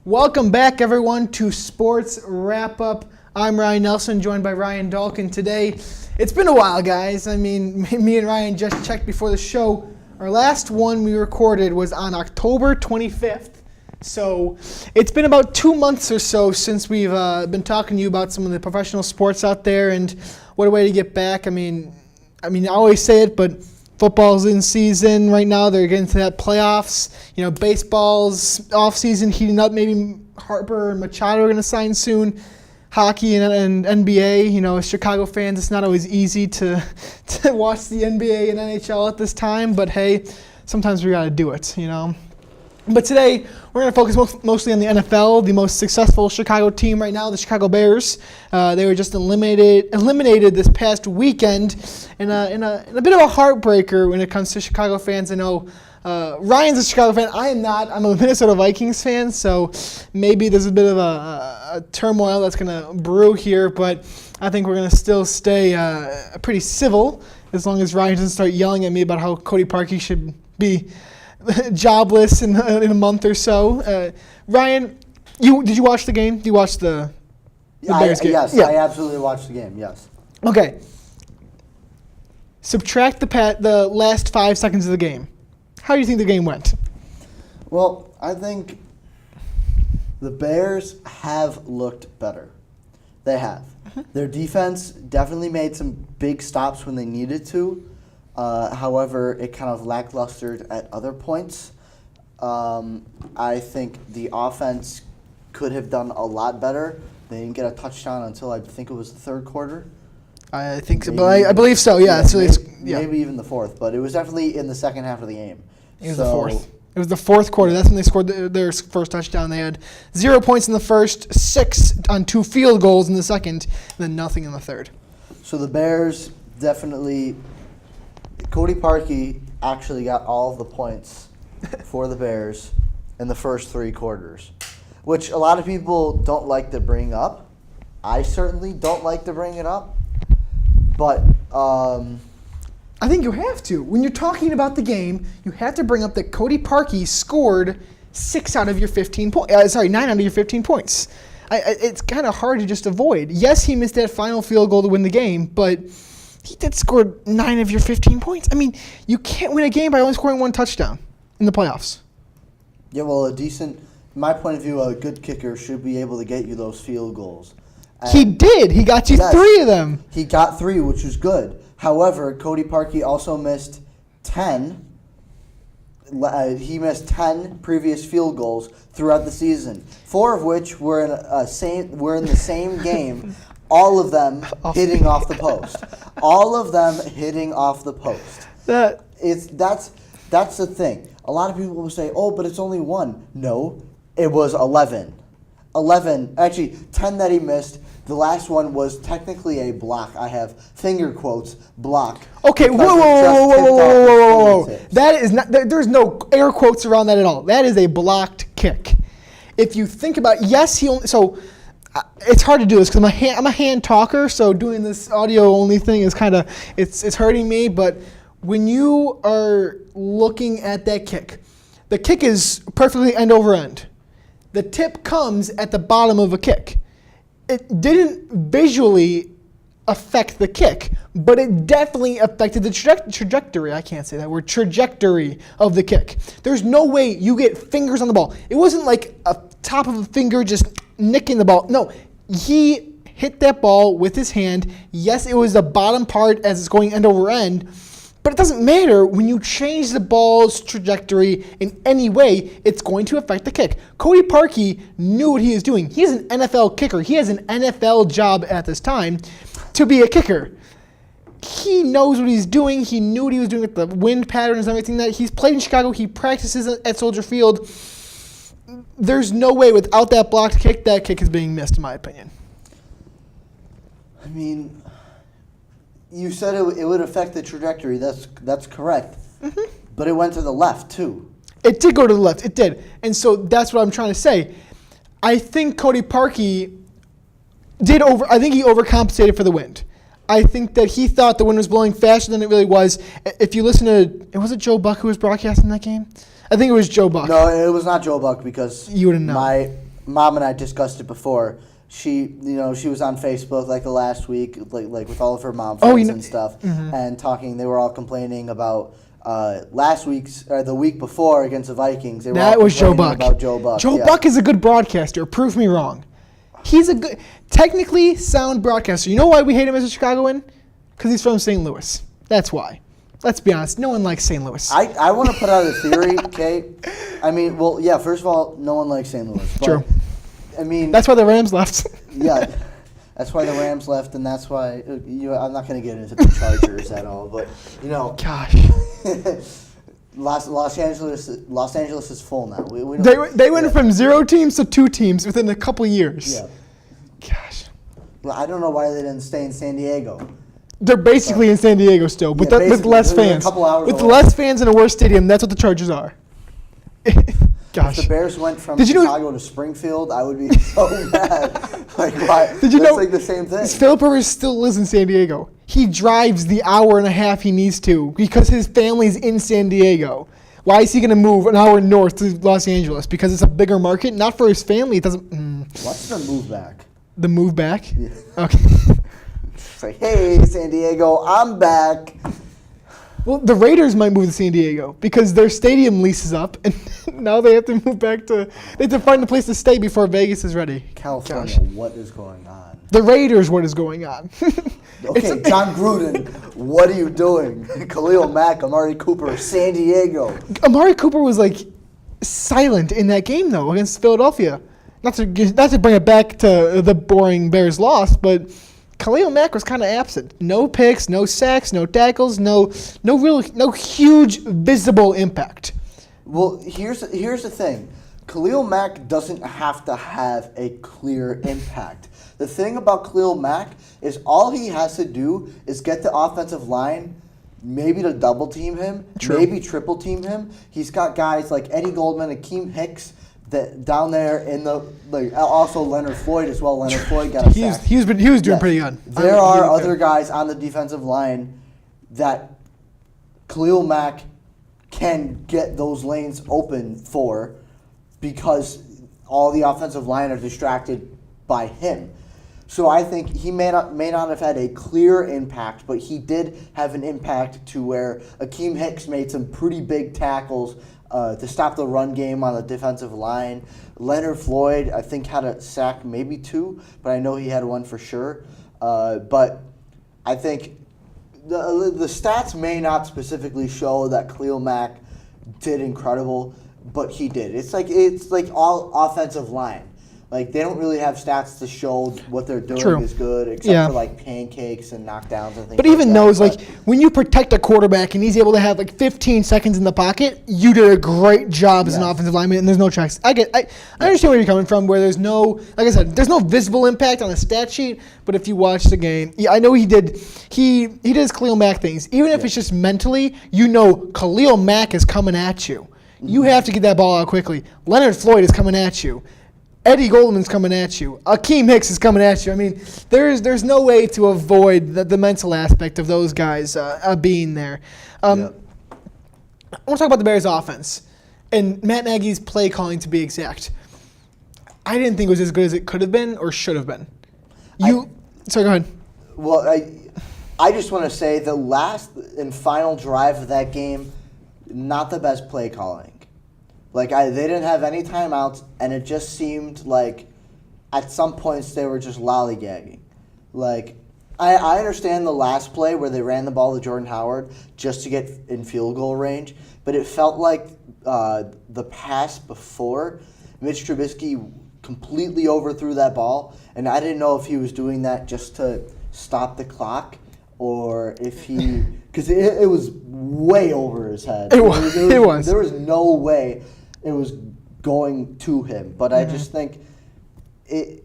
Welcome back, everyone, to Sports Wrap-Up. I'm Ryan Nelson, joined by Ryan Dalkin today. It's been a while, guys. I mean, me and Ryan just checked before the show. Our last one we recorded was on October 25th. So it's been about 2 months or so since we've been talking to you about some of the professional sports out there, and what a way to get back. I mean, I always say it, but football's in season right now. They're getting to that playoffs. You know, baseball's off season heating up. Maybe Harper and Machado are going to sign soon. Hockey and NBA. You know, as Chicago fans, it's not always easy to watch the NBA and NHL at this time. But hey, sometimes we got to do it. You know. But today, we're going to focus mostly on the NFL, the most successful Chicago team right now, the Chicago Bears. They were just eliminated this past weekend in a bit of a heartbreaker when it comes to Chicago fans. I know Ryan's a Chicago fan. I am not. I'm a Minnesota Vikings fan, so maybe there's a bit of a turmoil that's going to brew here, but I think we're going to still stay pretty civil as long as Ryan doesn't start yelling at me about how Cody Parkey should be jobless in a month or so. Ryan, did you watch the game? Did you watch the Bears game? Yes, yeah. I absolutely watched the game, yes. Okay. Subtract the last 5 seconds of the game. How do you think the game went? Well, I think the Bears have looked better. They have. Their defense definitely made some big stops when they needed to. However, it kind of lacklustered at other points. I think the offense could have done a lot better. They didn't get a touchdown until I think it was the third quarter. I think so, but I believe so, yeah. Maybe even the fourth, but it was definitely in the second half of the game. It was the fourth. It was the fourth quarter. That's when they scored their first touchdown. They had 0 points in the first, 6 on 2 field goals in the second, and then nothing in the third. So the Bears definitely... Cody Parkey actually got all of the points for the Bears in the first 3 quarters, which a lot of people don't like to bring up. I certainly don't like to bring it up, but I think you have to. When you're talking about the game, you have to bring up that Cody Parkey scored 9 out of your 15 points. It's kind of hard to just avoid. Yes, he missed that final field goal to win the game, but he did score 9 of your 15 points. I mean, you can't win a game by only scoring 1 touchdown in the playoffs. Yeah, well, in my point of view, a good kicker should be able to get you those field goals. And he did. He got you 3 of them. He got 3, which was good. However, Cody Parkey also missed 10. He missed 10 previous field goals throughout the season, 4 of which were in the same game. All of them hitting off the post. All of them hitting off the post. That's the thing. A lot of people will say, "Oh, but it's only 1." No, it was 11. 11. Actually, 10 that he missed. The last one was technically a block. I have finger quotes block. Okay, whoa. That is not. There's no air quotes around that at all. That is a blocked kick. If you think about, yes, he only so. It's hard to do this because I'm a hand talker, so doing this audio only thing is kind of it's hurting me. But when you are looking at that kick, the kick is perfectly end over end. The tip comes at the bottom of a kick. It didn't visually affect the kick, but it definitely affected the trajectory. I can't say that word. Trajectory of the kick. There's no way you get fingers on the ball. It wasn't like a top of a finger just nicking the ball. No, he hit that ball with his hand. Yes, it was the bottom part as it's going end over end, but it doesn't matter. When you change the ball's trajectory in any way, it's going to affect the kick. Cody Parkey knew what he was doing. He is an NFL kicker. He has an NFL job at this time to be a kicker. He knows what he's doing. He knew what he was doing with the wind patterns and everything that he's played in Chicago. He practices at Soldier Field. There's no way without that blocked kick, that kick is being missed, in my opinion. I mean, you said it would affect the trajectory. That's correct. Mm-hmm. But it went to the left, too. It did go to the left. It did. And so that's what I'm trying to say. I think Cody Parkey I think he overcompensated for the wind. I think that he thought the wind was blowing faster than it really was. If you listen to, was it Joe Buck who was broadcasting that game? I think it was Joe Buck. No, it was not Joe Buck because you wouldn't know. Mom and I discussed it before. She was on Facebook like the last week, like with all of her mom friends and stuff, and talking. They were all complaining about last week's or the week before against the Vikings. That was Joe Buck. About Joe Buck. Joe Buck is a good broadcaster. Prove me wrong. He's a good, technically sound broadcaster. You know why we hate him as a Chicagoan? Because he's from St. Louis. That's why. Let's be honest. No one likes St. Louis. I want to put out a theory, okay? I mean, well, yeah. First of all, no one likes St. Louis. But, True. I mean, that's why the Rams left. Yeah, that's why the Rams left, and that's why I'm not going to get into the Chargers at all. But gosh, Los Angeles is full now. We they went from 0 teams to 2 teams within a couple years. Yeah. Gosh. Well, I don't know why they didn't stay in San Diego. They're basically in San Diego still, but with less fans. With less fans in a worse stadium, that's what the Chargers are. Gosh. If the Bears went from Chicago to Springfield, I would be so mad. Like, why? Did you know? Like the same thing. Philip Rivers still lives in San Diego. He drives the hour and a half he needs to because his family's in San Diego. Why is he going to move an hour north to Los Angeles? Because it's a bigger market? Not for his family. It doesn't. What's the move back? The move back? Yeah. Okay. It's like, hey, San Diego, I'm back. Well, the Raiders might move to San Diego because their stadium leases up, and now they have to move back to. They have to find a place to stay before Vegas is ready. California, what is going on? The Raiders, what is going on? Okay, John Gruden, what are you doing? Khalil Mack, Amari Cooper, San Diego. Amari Cooper was like silent in that game though against Philadelphia. Not to bring it back to the boring Bears loss, but Khalil Mack was kind of absent. No picks, no sacks, no tackles, no huge visible impact. Well, here's the thing. Khalil Mack doesn't have to have a clear impact. The thing about Khalil Mack is all he has to do is get the offensive line maybe to double team him, maybe triple team him. He's got guys like Eddie Goldman, Akeem Hicks, that down there in the also Leonard Floyd as well. Leonard Floyd got a sack. He was doing pretty good. There are other guys on the defensive line that Khalil Mack can get those lanes open for because all the offensive line are distracted by him. So I think he may not have had a clear impact, but he did have an impact to where Akeem Hicks made some pretty big tackles to stop the run game on the defensive line. Leonard Floyd, I think, had a sack, maybe 2, but I know he had one for sure. But I think the stats may not specifically show that Khalil Mack did incredible, but he did. It's like all offensive line. Like, they don't really have stats to show what they're doing is good, except for, like, pancakes and knockdowns and things but even those, like, when you protect a quarterback and he's able to have, like, 15 seconds in the pocket, you did a great job as an offensive lineman, and there's no checks. I understand where you're coming from, where there's no, like I said, there's no visible impact on the stat sheet, but if you watch the game, I know he did his Khalil Mack things. Even if it's just mentally, you know Khalil Mack is coming at you. You have to get that ball out quickly. Leonard Floyd is coming at you. Eddie Goldman's coming at you. Akeem Hicks is coming at you. I mean, there's no way to avoid the mental aspect of those guys being there. I want to talk about the Bears' offense and Matt Nagy's play calling, to be exact. I didn't think it was as good as it could have been or should have been. Sorry, go ahead. Well, I just want to say the last and final drive of that game, not the best play calling. Like, they didn't have any timeouts, and it just seemed like at some points they were just lollygagging. Like, I understand the last play where they ran the ball to Jordan Howard just to get in field goal range, but it felt like the pass before, Mitch Trubisky completely overthrew that ball, and I didn't know if he was doing that just to stop the clock or if he... Because it was way over his head. It was. There was no way it was going to him. But I just think it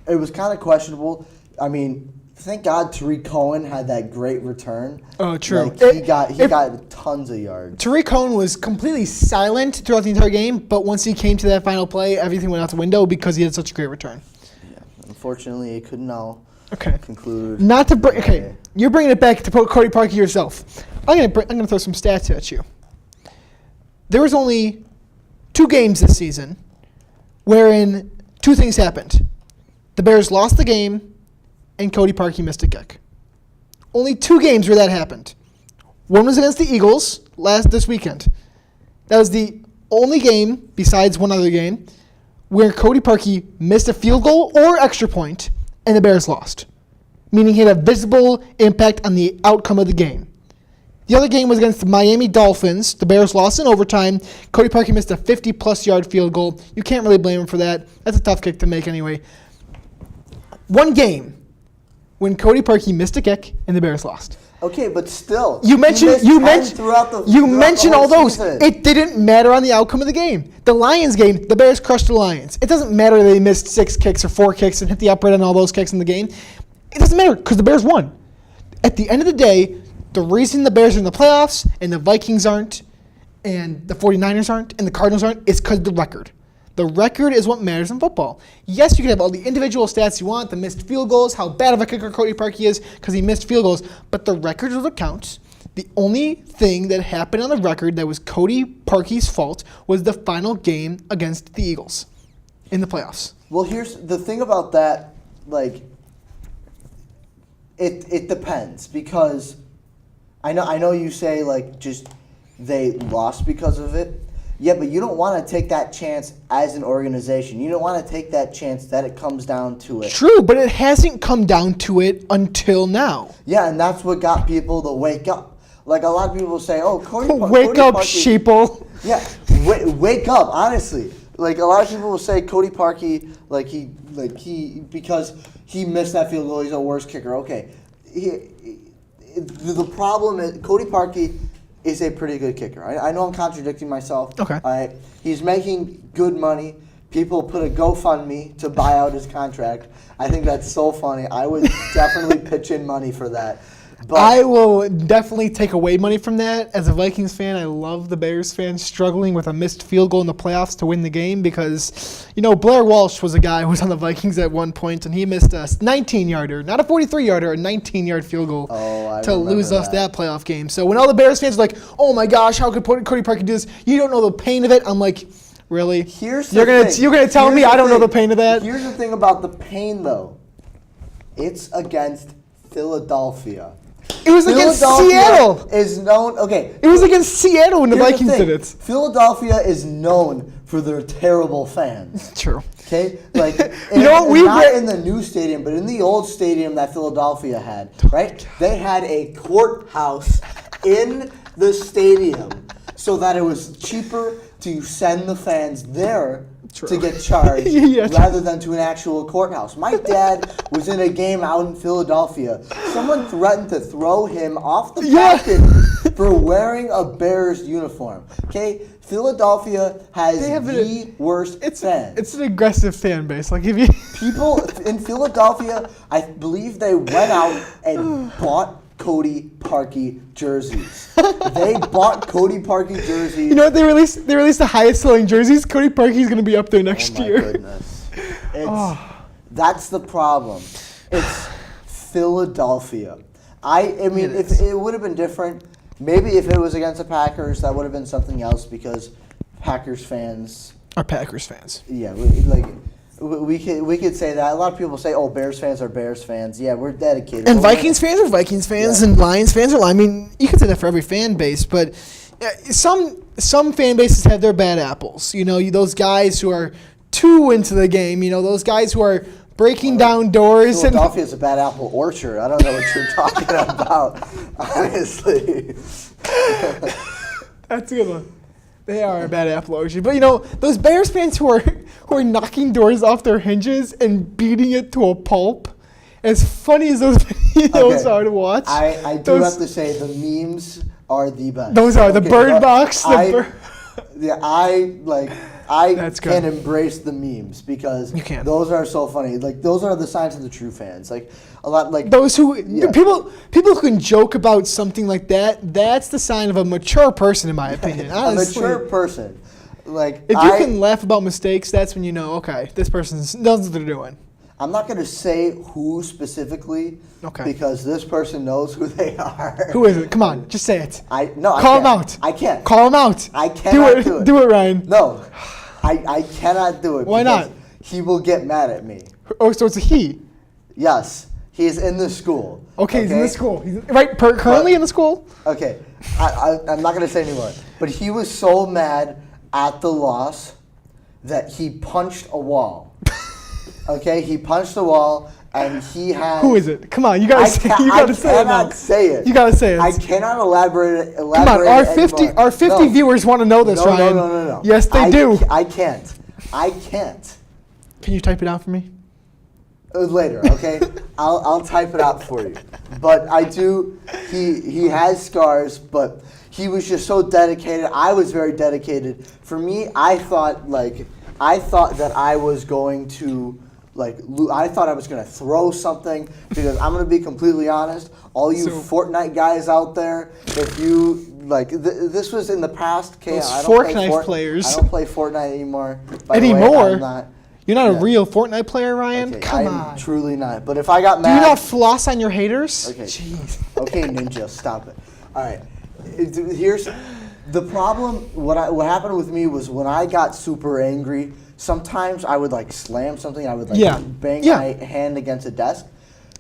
was kind of questionable. I mean, thank God Tariq Cohen had that great return. Oh, true. Like, he got tons of yards. Tariq Cohen was completely silent throughout the entire game, but once he came to that final play, everything went out the window because he had such a great return. Yeah. Unfortunately, he couldn't now conclude. Not to bring. Okay, you're bringing it back to Cody Parkey yourself. I'm gonna throw some stats at you. There was only 2 games this season wherein two things happened. The Bears lost the game, and Cody Parkey missed a kick. Only 2 games where that happened. One was against the Eagles this weekend. That was the only game, besides one other game, where Cody Parkey missed a field goal or extra point, and the Bears lost, meaning he had a visible impact on the outcome of the game. The other game was against the Miami Dolphins. The Bears lost in overtime. Cody Parkey missed a 50-plus yard field goal. You can't really blame him for that. That's a tough kick to make anyway. One game when Cody Parkey missed a kick and the Bears lost. Okay, but still, you mentioned all those. Season. It didn't matter on the outcome of the game. The Lions game, the Bears crushed the Lions. It doesn't matter that they missed 6 kicks or 4 kicks and hit the upright on all those kicks in the game. It doesn't matter because the Bears won. At the end of the day, the reason the Bears are in the playoffs and the Vikings aren't and the 49ers aren't and the Cardinals aren't is because of the record. The record is what matters in football. Yes, you can have all the individual stats you want, the missed field goals, how bad of a kicker Cody Parkey is because he missed field goals, but the record is what counts. The only thing that happened on the record that was Cody Parkey's fault was the final game against the Eagles in the playoffs. Well, here's the thing about that, like, it depends because I know you say like just they lost because of it. Yeah, but you don't want to take that chance as an organization. You don't want to take that chance that it comes down to it. True, but it hasn't come down to it until now. Yeah, and that's what got people to wake up. Like a lot of people say, "Oh, Cody wake up, Parkey." sheeple. Yeah, wake up. Honestly, like a lot of people will say Cody Parkey, because he missed that field goal, he's a worse kicker. Okay, the problem is Cody Parkey is a pretty good kicker. I know I'm contradicting myself. Okay. All right. He's making good money. People put a GoFundMe to buy out his contract. I think that's so funny. I would definitely pitch in money for that. But I will definitely take away money from that. As a Vikings fan, I love the Bears fans struggling with a missed field goal in the playoffs to win the game because, Blair Walsh was a guy who was on the Vikings at one point, and he missed a 19-yarder, not a 43-yarder, a 19-yard field goal to lose us that playoff game. So when all the Bears fans are like, oh my gosh, how could Cody Parkey do this? You don't know the pain of it. I'm like, really? You're gonna tell me I don't know the pain of that? Here's the thing about the pain, though. It's against Philadelphia. It was against Seattle. Is known. Okay. It was against Seattle when the Vikings did it. Philadelphia is known for their terrible fans. True. Okay. Like what? Not in the new stadium, but in the old stadium that Philadelphia had. Right. They had a courthouse in the stadium so that it was cheaper to send the fans there to get charged rather than to an actual courthouse. My dad was in a game out in Philadelphia. Someone threatened to throw him off the balcony for wearing a Bears uniform. Okay, Philadelphia has the worst fans. It's an aggressive fan base. Like people in Philadelphia, I believe they went out and bought Cody Parkey jerseys. They bought Cody Parkey jerseys. You know what they released? They released the highest selling jerseys. Cody Parkey's going to be up there next year. Oh my goodness. That's the problem. It's Philadelphia. I mean, if it would have been different, maybe if it was against the Packers, that would have been something else because Packers fans are Packers fans. Yeah, we could say that. A lot of people say, "Oh, Bears fans are Bears fans." Yeah, we're dedicated. And Vikings fans are Vikings fans, and Lions fans are. I mean, you could say that for every fan base, but some fan bases have their bad apples. Those guys who are too into the game. Those guys who are breaking down doors. Philadelphia is a bad apple orchard. I don't know what you're talking about, honestly. That's a good one. They are a bad apple orchard. But, those Bears fans who are knocking doors off their hinges and beating it to a pulp, as funny as those videos are to watch. I do have to say the memes are the best. Those are the bird box. I can embrace the memes because those are so funny. Like those are the signs of the true fans. Like a lot like those people who can joke about something like that. That's the sign of a mature person, in my opinion. Honestly, a mature person. Like if you can laugh about mistakes, that's when you know. Okay, this person knows what they're doing. I'm not going to say who specifically because this person knows who they are. Who is it? Come on, just say it. Call them out. I can't. Call them out. I cannot do it. Do it, Ryan. No. I cannot do it. Why not? He will get mad at me. Oh, so it's a he. Yes, he is in the school. Okay, he's in the school. He's, right, currently in the school? Okay, I'm not going to say anymore. But he was so mad at the loss that he punched a wall. Okay, he punched the wall, and he had... Who is it? Come on, you gotta say it now. I cannot say it. You gotta say it. I cannot elaborate Come on, our 50 viewers want to know this, Ryan. No. Yes, they do. I can't. Can you type it out for me? Later, okay? I'll type it out for you. But I do. He has scars, but he was just so dedicated. I was very dedicated. For me, I thought that I was going to. I thought I was going to throw something because I'm going to be completely honest. All you Fortnite guys out there, if you this was in the past. Okay, I don't Fortnite players. I don't play Fortnite anymore. Anymore? You're not a real Fortnite player, Ryan? Okay, Come on. I'm truly not. But if I got mad... Do you not floss on your haters? Okay. Jeez. Okay, Ninja, stop it. All right. Here's the problem. What happened with me was when I got super angry, sometimes I would slam something. I would bang my hand against a desk.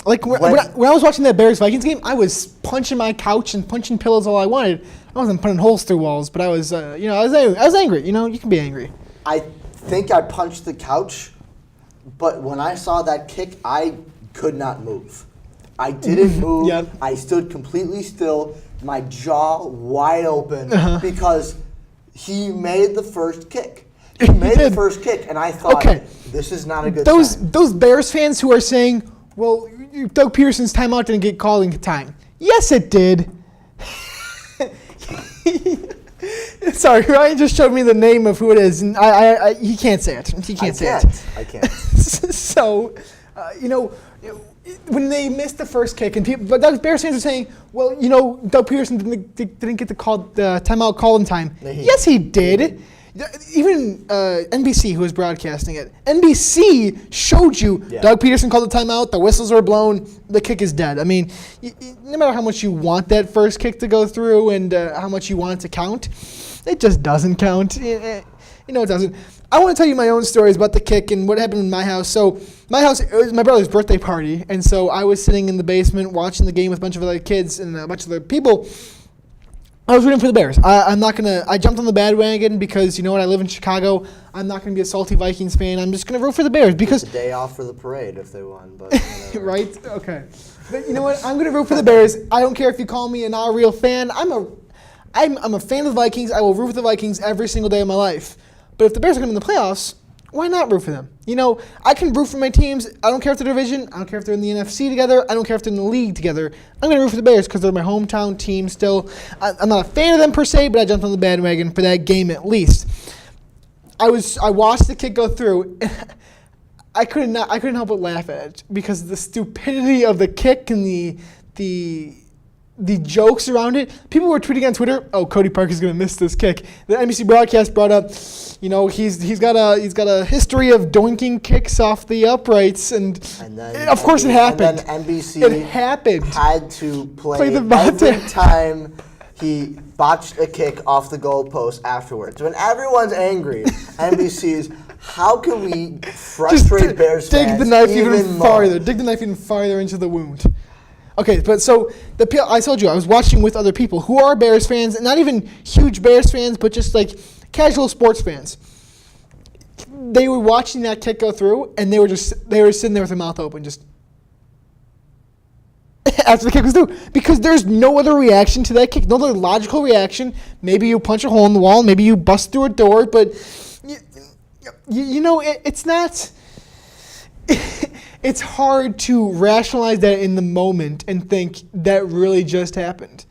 Like when I was watching that Bears-Vikings game, I was punching my couch and punching pillows all I wanted. I wasn't putting holes through walls, but I was, I was angry. You can be angry. I think I punched the couch, but when I saw that kick, I could not move. I didn't move. Yep. I stood completely still, my jaw wide open because he made the first kick. He made the first kick, and I thought, this is not a good sign. Those Bears fans who are saying, well, Doug Peterson's timeout didn't get called in time. Yes, it did. Sorry, Ryan just showed me the name of who it is, and he can't say it. He can't say it. I can't. So, when they missed the first kick, but those Bears fans are saying, well, Doug Peterson didn't get the timeout called in time. Yes, he did. Even NBC, who was broadcasting it, NBC showed you Doug Peterson called the timeout, the whistles were blown, the kick is dead. I mean, no matter how much you want that first kick to go through and how much you want it to count, it just doesn't count. It doesn't. I want to tell you my own stories about the kick and what happened in my house. So my house, it was my brother's birthday party, and so I was sitting in the basement watching the game with a bunch of other kids and a bunch of other people. I was rooting for the Bears. I jumped on the bandwagon because, you know what, I live in Chicago. I'm not going to be a salty Vikings fan. I'm just going to root for the Bears because... It's a day off for the parade if they won, but... Right? Okay. But you know what? I'm going to root for the Bears. I don't care if you call me a not real fan. I'm a fan of the Vikings. I will root for the Vikings every single day of my life. But if the Bears are going to be in the playoffs, why not root for them? I can root for my teams. I don't care if they're division. I don't care if they're in the NFC together. I don't care if they're in the league together. I'm going to root for the Bears because they're my hometown team still. I'm not a fan of them per se, but I jumped on the bandwagon for that game at least. I watched the kick go through. And I couldn't help but laugh at it because the stupidity of the kick and the jokes around it. People were tweeting on Twitter, "Oh, Cody Parkey's going to miss this kick." The NBC broadcast brought up, he's got a history of doinking kicks off the uprights, and then of course it happened. And then NBC had to play the every time he botched a kick off the goalpost afterwards. When everyone's angry, NBC's, how can we frustrate Bears fans dig the knife even farther? more? Dig the knife even farther into the wound. Okay, but so I told you I was watching with other people who are Bears fans, and not even huge Bears fans, but just casual sports fans. They were watching that kick go through, and they were sitting there with their mouth open, just after the kick was through, because there's no other reaction to that kick, no other logical reaction. Maybe you punch a hole in the wall, maybe you bust through a door, but it's not. It's hard to rationalize that in the moment and think that really just happened.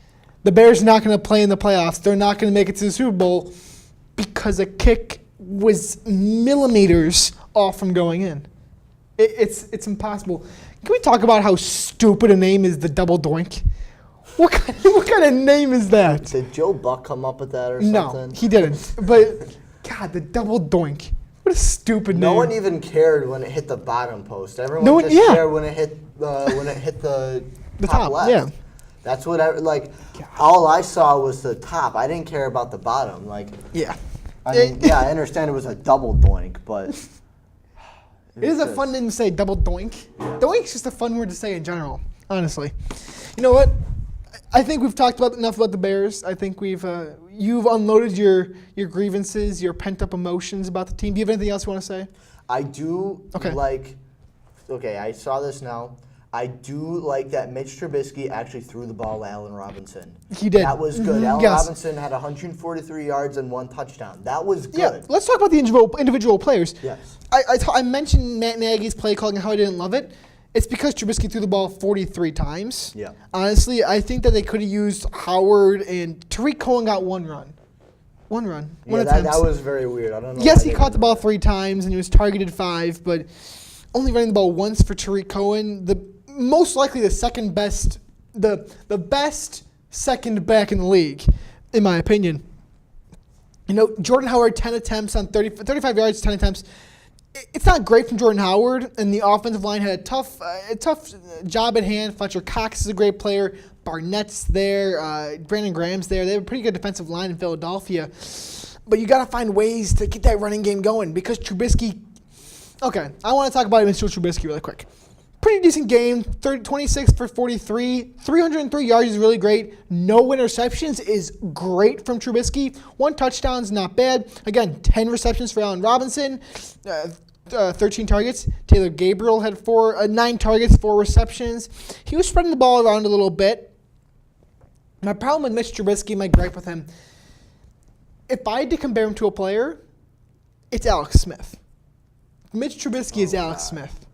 The Bears are not going to play in the playoffs. They're not going to make it to the Super Bowl because a kick was millimeters off from going in. It's impossible. Can we talk about how stupid a name is the double doink? What kind of name is that? Did Joe Buck come up with that or something? No, he didn't. But, God, the double doink. What a stupid name. No one even cared when it hit the bottom post. Everyone cared when it hit the top left. Yeah. That's what all I saw was the top. I didn't care about the bottom. I mean, yeah, I understand it was a double doink, but it is a fun thing to say, double doink. Yeah. Doink's just a fun word to say in general, honestly. You know what? I think we've talked about enough about the Bears. I think you've unloaded your grievances, your pent-up emotions about the team. Do you have anything else you want to say? I do I saw this now. I do like that Mitch Trubisky actually threw the ball to Allen Robinson. He did. That was good. Allen Robinson had 143 yards and 1 touchdown. That was good. Yeah, let's talk about the individual players. Yes. I mentioned Matt Nagy's play calling and how I didn't love it. It's because Trubisky threw the ball 43 times. Yeah. Honestly, I think that they could have used Howard, and Tariq Cohen got one run. One attempt. That was very weird. I don't know. Yes, he caught the ball 3 times, and he was targeted 5, but only running the ball once for Tariq Cohen. Most likely the best second back in the league, in my opinion. You know, Jordan Howard, 10 attempts on 35 yards, 10 attempts. It's not great from Jordan Howard, and the offensive line had a tough job at hand. Fletcher Cox is a great player. Barnett's there. Brandon Graham's there. They have a pretty good defensive line in Philadelphia. But you got to find ways to get that running game going because Trubisky. Okay, I want to talk about Mr. Trubisky really quick. Pretty decent game, 26 for 43, 303 yards is really great. No interceptions is great from Trubisky. 1 touchdown is not bad. Again, 10 receptions for Allen Robinson, 13 targets. Taylor Gabriel had 9 targets, 4 receptions. He was spreading the ball around a little bit. My problem with Mitch Trubisky, my gripe with him, if I had to compare him to a player, it's Alex Smith. Mitch Trubisky is Alex Smith.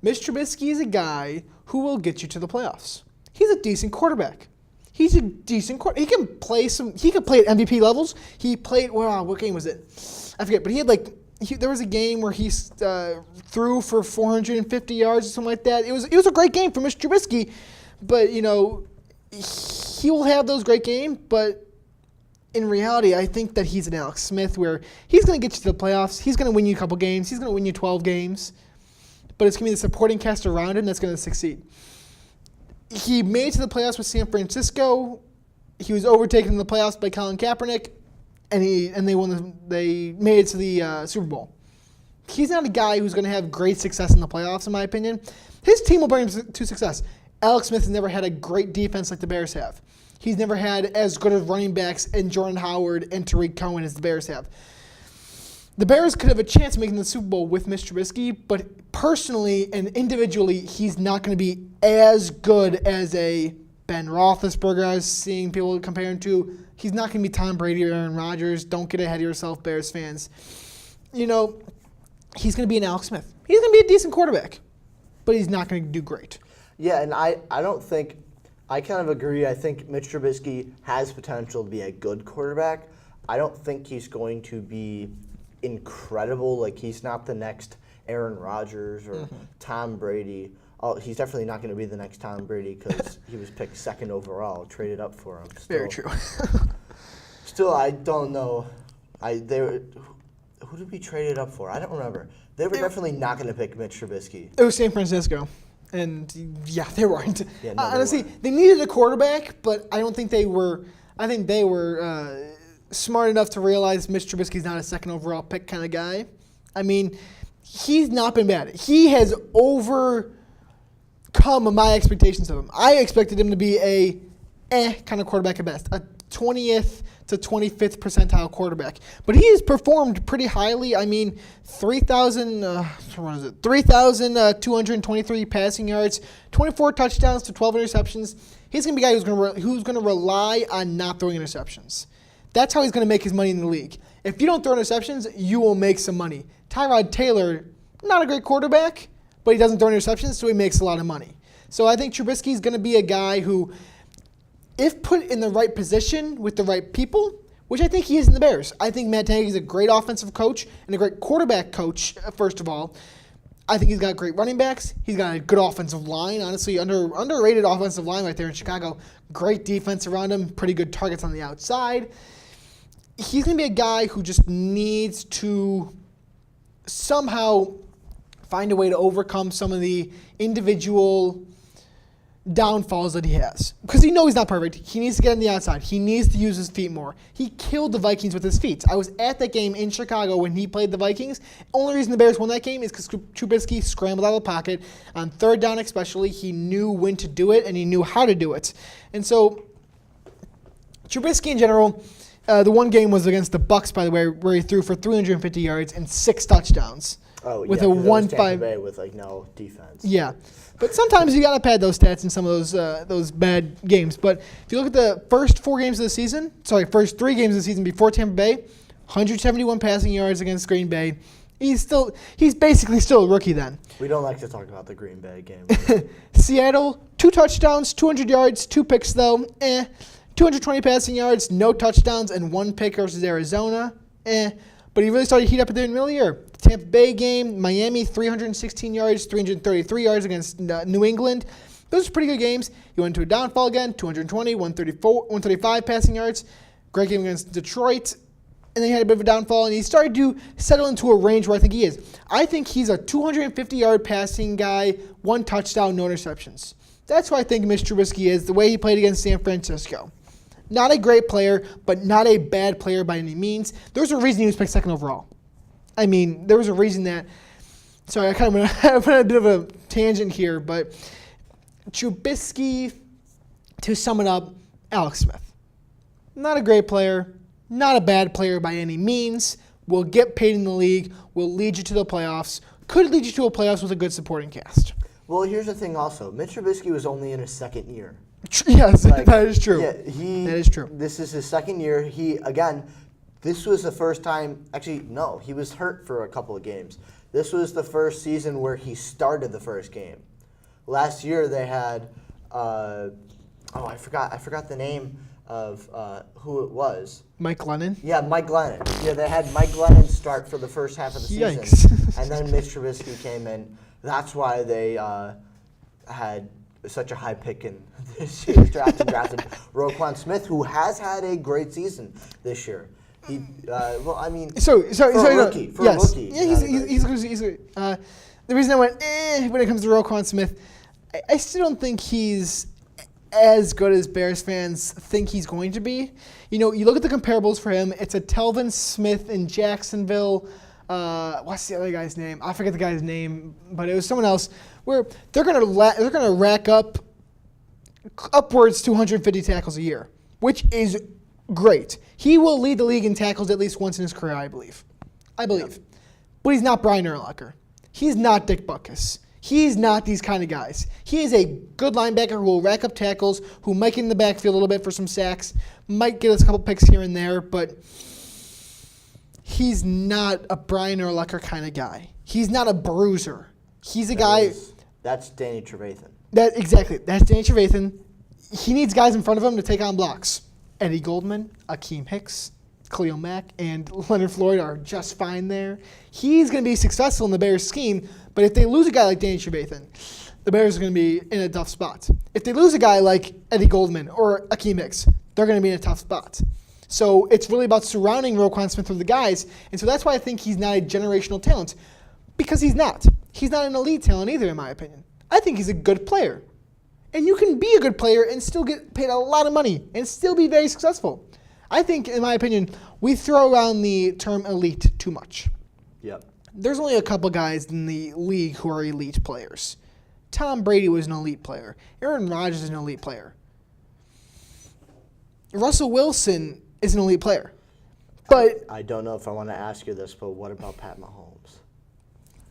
Mitch Trubisky is a guy who will get you to the playoffs. He's a decent quarterback. He can play at MVP levels. He played, what game was it? I forget, but there was a game where he threw for 450 yards or something like that. It was a great game for Mitch Trubisky, but he will have those great games, but in reality, I think that he's an Alex Smith where he's going to get you to the playoffs. He's going to win you a couple games. He's going to win you 12 games. But it's going to be the supporting cast around him that's going to succeed. He made it to the playoffs with San Francisco. He was overtaken in the playoffs by Colin Kaepernick, and they made it to the Super Bowl. He's not a guy who's going to have great success in the playoffs, in my opinion. His team will bring him to success. Alex Smith has never had a great defense like the Bears have. He's never had as good of running backs in Jordan Howard and Tariq Cohen as the Bears have. The Bears could have a chance of making the Super Bowl with Mitch Trubisky, but personally and individually, he's not going to be as good as a Ben Roethlisberger I was seeing people compare him to. He's not going to be Tom Brady or Aaron Rodgers. Don't get ahead of yourself, Bears fans. He's going to be an Alex Smith. He's going to be a decent quarterback, but he's not going to do great. Yeah, and I don't think – I kind of agree. I think Mitch Trubisky has potential to be a good quarterback. I don't think he's going to be – incredible. Like, he's not the next Aaron Rodgers or Tom Brady. Oh, he's definitely not going to be the next Tom Brady because he was picked 2nd overall, traded up for him. Very true. Still, I don't know. Who did we trade it up for? I don't remember. They were definitely not going to pick Mitch Trubisky. It was San Francisco. And, yeah, they weren't. Yeah, no, honestly, they needed a quarterback, but I don't think they were – I think they were smart enough to realize Mitch Trubisky's not a 2nd overall pick kind of guy. I mean, he's not been bad. He has overcome my expectations of him. I expected him to be a kind of quarterback at best, a 20th to 25th percentile quarterback. But he has performed pretty highly. I mean, 3,223 passing yards, 24 touchdowns to 12 interceptions. He's going to be a guy who's going to rely on not throwing interceptions. That's how he's going to make his money in the league. If you don't throw interceptions, you will make some money. Tyrod Taylor, not a great quarterback, but he doesn't throw interceptions, so he makes a lot of money. So I think Trubisky is going to be a guy who, if put in the right position with the right people, which I think he is in the Bears. I think Matt Nagy is a great offensive coach and a great quarterback coach, first of all. I think he's got great running backs. He's got a good offensive line. Honestly, underrated offensive line right there in Chicago. Great defense around him. Pretty good targets on the outside. He's going to be a guy who just needs to somehow find a way to overcome some of the individual downfalls that he has. Because he knows he's not perfect. He needs to get on the outside. He needs to use his feet more. He killed the Vikings with his feet. I was at that game in Chicago when he played the Vikings. Only reason the Bears won that game is because Trubisky scrambled out of the pocket. On third down especially, he knew when to do it and he knew how to do it. And so, Trubisky in general, the one game was against the Bucs, by the way, where he threw for 350 yards and 6 touchdowns. Oh, with yeah, a 1-5 Tampa Bay with no defense. Yeah. But sometimes you gotta pad those stats in some of those bad games. But if you look at the first 3 games of the season before Tampa Bay, 171 passing yards against Green Bay. He's basically still a rookie then. We don't like to talk about the Green Bay game. Seattle, 2 touchdowns, 200 yards, 2 picks though. 220 passing yards, no touchdowns, and 1 pick versus Arizona. But he really started to heat up at the middle of the year. The Tampa Bay game, Miami, 316 yards, 333 yards against New England. Those are pretty good games. He went to a downfall again, 220, 135 passing yards. Great game against Detroit. And then he had a bit of a downfall, and he started to settle into a range where I think he is. I think he's a 250-yard passing guy, 1 touchdown, no interceptions. That's who I think Mr. Trubisky is, the way he played against San Francisco. Not a great player, but not a bad player by any means. There's a reason he was picked 2nd overall. I mean, there was a reason that. Sorry, I kind of went on a bit of a tangent here, but Trubisky, to sum it up, Alex Smith. Not a great player, not a bad player by any means. Will get paid in the league, will lead you to the playoffs, could lead you to a playoffs with a good supporting cast. Well, here's the thing also. Mitch Trubisky was only in his 2nd year. Yes, that is true. Yeah, that is true. This is his 2nd year. This was the first time. Actually, no, he was hurt for a couple of games. This was the first season where he started the first game. Last year they had, I forgot the name of who it was. Mike Glennon? Yeah, Mike Glennon. Yeah, they had Mike Glennon start for the first half of the Yikes. season. And then Mitch Trubisky came in. That's why they had such a high pick in this year's draft and drafted Roquan Smith, who has had a great season this year. He, a rookie. Yeah, he's the reason I went when it comes to Roquan Smith, I still don't think he's as good as Bears fans think he's going to be. You know, you look at the comparables for him. It's a Telvin Smith in Jacksonville. What's the other guy's name? I forget the guy's name, but it was someone else. Where they're gonna rack up upwards to 150 tackles a year, which is great. He will lead the league in tackles at least once in his career, I believe. Yep. But he's not Brian Urlacher. He's not Dick Butkus. He's not these kind of guys. He is a good linebacker who will rack up tackles, who might get in the backfield a little bit for some sacks, might get us a couple picks here and there, but he's not a Brian Urlacher kind of guy. He's not a bruiser. He's a guy. That's Danny Trevathan. Exactly. That's Danny Trevathan. He needs guys in front of him to take on blocks. Eddie Goldman, Akeem Hicks, Khalil Mack, and Leonard Floyd are just fine there. He's going to be successful in the Bears' scheme, but if they lose a guy like Danny Trevathan, the Bears are going to be in a tough spot. If they lose a guy like Eddie Goldman or Akeem Hicks, they're going to be in a tough spot. So it's really about surrounding Roquan Smith with the guys, and so that's why I think he's not a generational talent, because he's not. He's not an elite talent either, in my opinion. I think he's a good player. And you can be a good player and still get paid a lot of money and still be very successful. I think, in my opinion, we throw around the term elite too much. Yep. There's only a couple guys in the league who are elite players. Tom Brady was an elite player. Aaron Rodgers is an elite player. Russell Wilson is an elite player. But I don't know if I want to ask you this, but what about Pat Mahomes?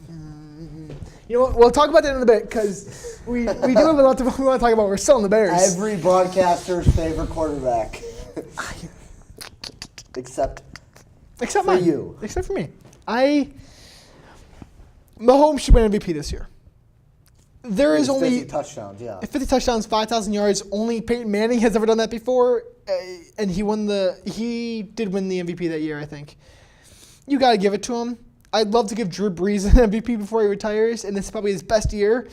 You know what? We'll talk about that in a bit because we do have a lot we want to talk about. We're still in the Bears. Every broadcaster's favorite quarterback. Except for mine. you. Except for me. Mahomes should win MVP this year. There is only 50 touchdowns, yeah. 50 touchdowns, 5,000 yards. Only Peyton Manning has ever done that before, and he did win the MVP that year, I think. You got to give it to him. I'd love to give Drew Brees an MVP before he retires, and this is probably his best year.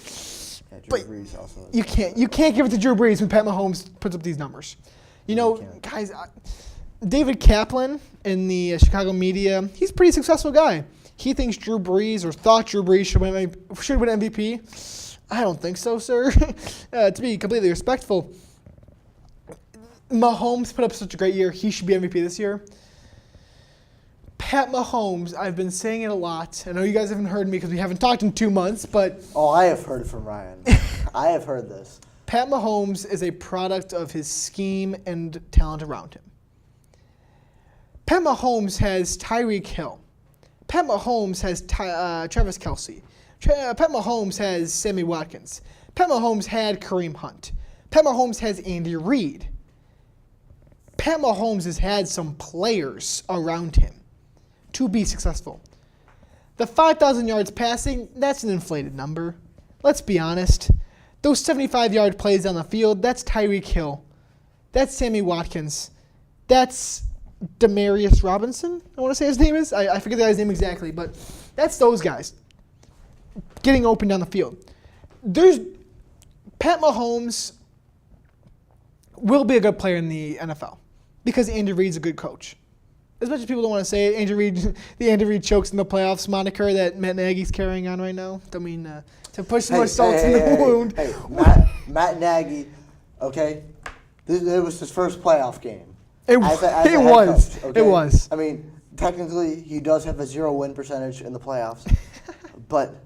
Yeah, Drew Brees also. You can't give it to Drew Brees when Pat Mahomes puts up these numbers. You know, guys, David Kaplan in the Chicago media, he's a pretty successful guy. He thinks Drew Brees, or thought Drew Brees should win MVP. I don't think so, sir. To be completely respectful, Mahomes put up such a great year. He should be MVP this year. Pat Mahomes, I've been saying it a lot. I know you guys haven't heard me because we haven't talked in 2 months, but... Oh, I have heard it from Ryan. I have heard this. Pat Mahomes is a product of his scheme and talent around him. Pat Mahomes has Tyreek Hill. Pat Mahomes has Travis Kelce. Pat Mahomes has Sammy Watkins. Pat Mahomes had Kareem Hunt. Pat Mahomes has Andy Reid. Pat Mahomes has had some players around him to be successful. The 5,000 yards passing, that's an inflated number. Let's be honest. Those 75-yard plays down the field, that's Tyreek Hill. That's Sammy Watkins. That's Demarius Robinson, I want to say his name is. I forget the guy's name exactly, but that's those guys getting open down the field. Pat Mahomes will be a good player in the NFL because Andy Reid's a good coach. As much as people don't want to say it, the Andy Reid chokes in the playoffs moniker that Matt Nagy's carrying on right now. Don't mean to push some more salt in the wound. Hey, Matt Nagy, okay, this was his first playoff game. It was. Coach, okay? It was. I mean, technically, he does have a 0 win percentage in the playoffs, but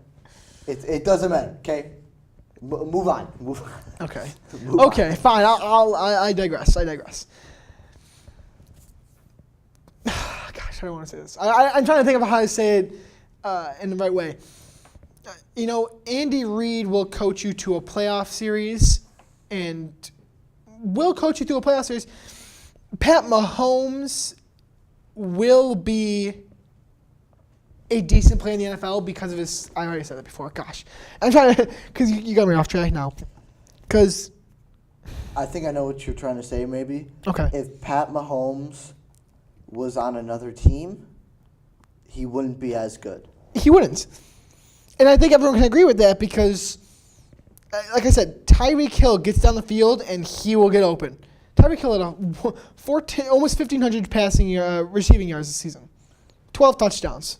it doesn't matter. Okay, move on. Okay. Move Okay. on. Fine. I digress. Gosh, I don't want to say this. I'm trying to think of how to say it in the right way. Andy Reid will coach you to a playoff series, and will coach you through a playoff series. Pat Mahomes will be a decent player in the NFL because of his. I already said that before. Gosh, I'm trying to because you got me off track now. Because I think I know what you're trying to say. Maybe. Okay. If Pat Mahomes was on another team, he wouldn't be as good. He wouldn't, and I think everyone can agree with that because, like I said, Tyreek Hill gets down the field and he will get open. Tyreek Hill had almost 1,500 receiving yards this season, 12 touchdowns.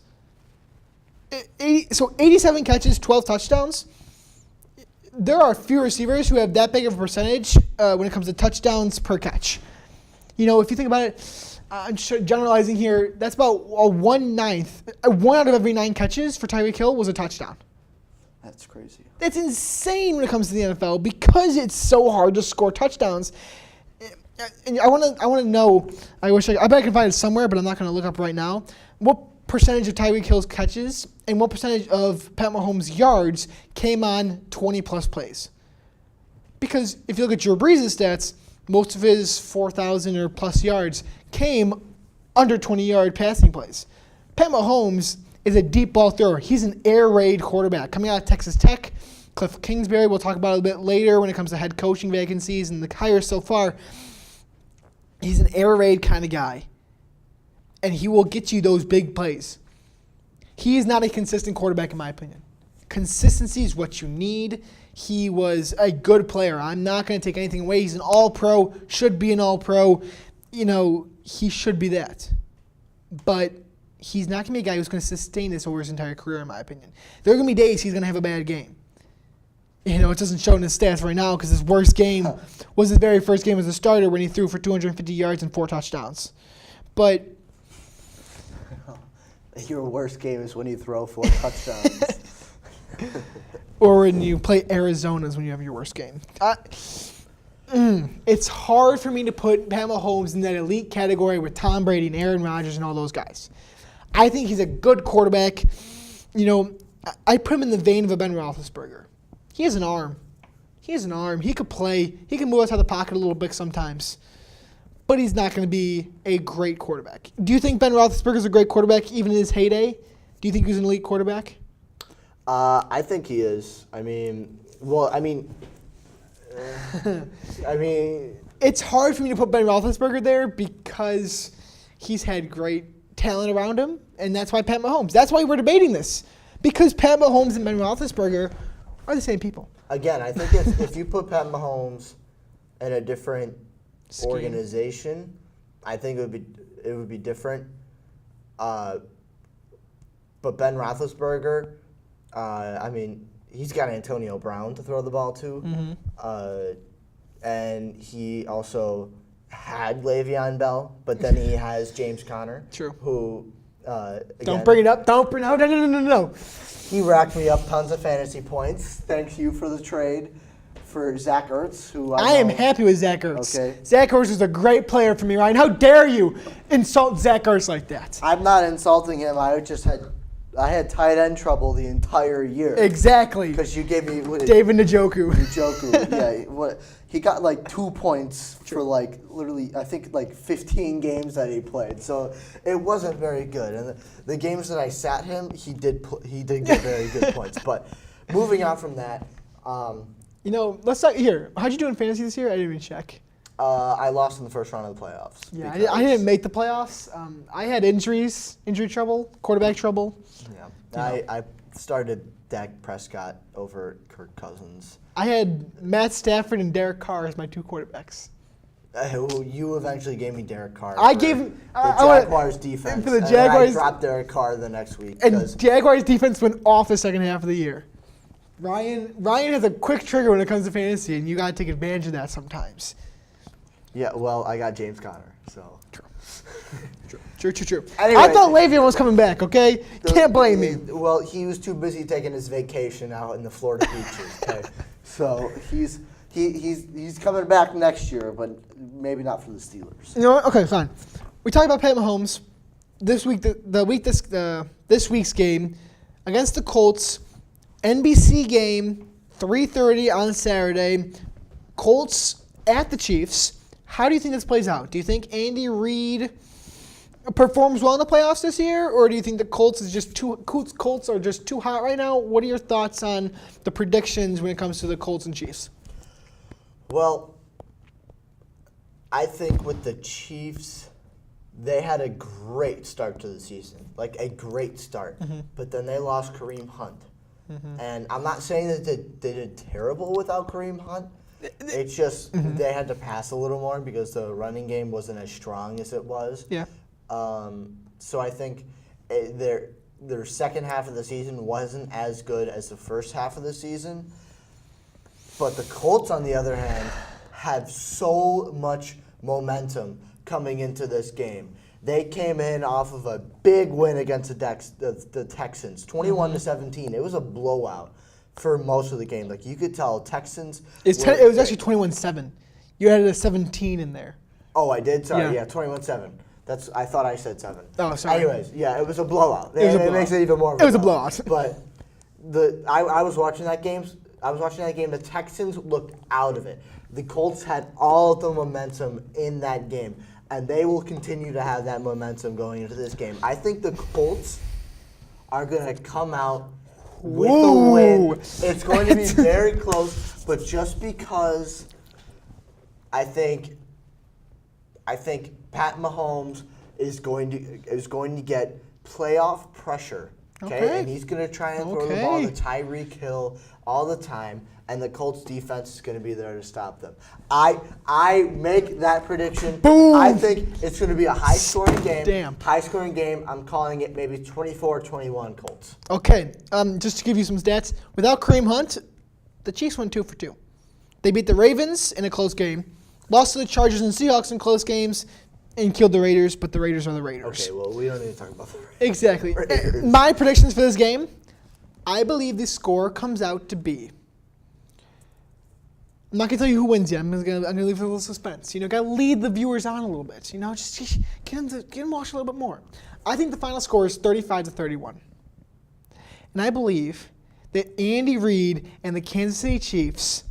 87 catches, 12 touchdowns. There are few receivers who have that big of a percentage when it comes to touchdowns per catch. If you think about it, I'm generalizing here. That's about a 1/9. 1 out of every 9 catches for Tyreek Hill was a touchdown. That's crazy. That's insane when it comes to the NFL because it's so hard to score touchdowns. And I want to know. I bet I can find it somewhere, but I'm not going to look up right now. What percentage of Tyreek Hill's catches and what percentage of Pat Mahomes' yards came on 20-plus plays? Because if you look at Drew Brees' stats, most of his 4,000 or plus yards came under 20-yard passing plays. Pat Mahomes is a deep ball thrower. He's an air raid quarterback coming out of Texas Tech. Cliff Kingsbury, we'll talk about it a bit later when it comes to head coaching vacancies and the hires so far. He's an air raid kind of guy, and he will get you those big plays. He is not a consistent quarterback, in my opinion. Consistency is what you need. He was a good player. I'm not going to take anything away. He's an all-pro, should be an all-pro. He should be that. But he's not going to be a guy who's going to sustain this over his entire career, in my opinion. There are going to be days he's going to have a bad game. It doesn't show in his stats right now because his worst game was his very first game as a starter when he threw for 250 yards and 4 touchdowns. But your worst game is when you throw 4 touchdowns. Or when you play Arizona is when you have your worst game. It's hard for me to put Pat Mahomes in that elite category with Tom Brady and Aaron Rodgers and all those guys. I think he's a good quarterback. I put him in the vein of a Ben Roethlisberger. He has an arm. He could play. He can move outside the pocket a little bit sometimes. But he's not going to be a great quarterback. Do you think Ben Roethlisberger is a great quarterback even in his heyday? Do you think he's an elite quarterback? I think he is. It's hard for me to put Ben Roethlisberger there because he's had great talent around him, and that's why Pat Mahomes. That's why we're debating this. Because Pat Mahomes and Ben Roethlisberger are the same people. Again, I think if you put Pat Mahomes in a different organization, I think it would be different. But Ben Roethlisberger, he's got Antonio Brown to throw the ball to. Mm-hmm. And he also had Le'Veon Bell, but then he has James Conner. True. Who, again, Don't bring it up. Don't bring it up. No. he racked me up tons of fantasy points. Thank you for the trade for Zach Ertz, who I am know- happy with Zach Ertz. Okay. Zach Ertz is a great player for me, Ryan. How dare you insult Zach Ertz like that? I'm not insulting him. I had tight end trouble the entire year. Exactly. Because you gave me David Njoku. Njoku. Yeah, he got like 2 points for like literally I think like 15 games that he played. So It wasn't very good. And the games that I sat him, he did get very good points. But moving on from that, Let's start here. How'd you do in fantasy this year? I didn't even check. I lost in the first round of the playoffs. Yeah, because- I didn't make the playoffs. I had injury trouble, quarterback trouble. Yeah, I started Dak Prescott over Kirk Cousins. I had Matt Stafford and Derek Carr as my 2 quarterbacks. You eventually gave me Derek Carr. I for gave- the I wanna- Jaguars defense. for the and Jaguars- I dropped Derek Carr the next week. And 'cause Jaguars defense went off the second half of the year. Ryan has a quick trigger when it comes to fantasy, and you got to take advantage of that sometimes. yeah, well, I got James Conner, so. True. Anyway. I thought Le'Veon was coming back, okay? Can't blame me. Well, he was too busy taking his vacation out in the Florida beaches. Okay. so he's coming back next year, but maybe not for the Steelers. You know what? Okay, fine. We talked about Pat Mahomes this week. This week's game against the Colts, NBC game, 3:30 on Saturday. Colts at the Chiefs. How do you think this plays out? Do you think Andy Reid performs well in the playoffs this year, or do you think the Colts are just too hot right now? What are your thoughts on the predictions when it comes to the Colts and Chiefs? Well, I think with the Chiefs, they had a great start to the season, like a great start. But then they lost Kareem Hunt. And I'm not saying that they did terrible without Kareem Hunt. It's just they had to pass a little more because the running game wasn't as strong as it was. Yeah. So I think their second half of the season wasn't as good as the first half of the season. But the Colts, on the other hand, have so much momentum coming into this game. They came in off of a big win against the Texans, 21-17. It was a blowout for most of the game. Like you could tell, Texans. It was actually 21-7. You added a 17 in there. Oh, I did. Sorry, Yeah. 21-7. I thought I said 7. Oh, sorry. Anyways, yeah, it was a blowout. It was a It makes blowout. it even more. Of It was a blowout. But I was watching that game. The Texans looked out of it. The Colts had all the momentum in that game, and they will continue to have that momentum going into this game. I think the Colts are going to come out with a win. It's going to be very close, but just because I think Pat Mahomes is going to get playoff pressure. Okay? And he's going to try and throw the ball to Tyreek Hill all the time, and the Colts defense is going to be there to stop them. I make that prediction. Boom! I think it's going to be a high-scoring game. Damn. High-scoring game. I'm calling it maybe 24-21 Colts. Okay, just to give you some stats, without Kareem Hunt, the Chiefs went 2 for 2. They beat the Ravens in a close game, lost to the Chargers and Seahawks in close games, and killed the Raiders, but the Raiders are the Raiders. Okay, well, we don't need to talk about the Raiders. Exactly. Raiders. My predictions for this game, I believe the score comes out to be. I'm not gonna tell you who wins yet. I'm gonna leave a little suspense. Gotta lead the viewers on a little bit. Just get them watch a little bit more. I think the final score is 35-31, and I believe that Andy Reid and the Kansas City Chiefs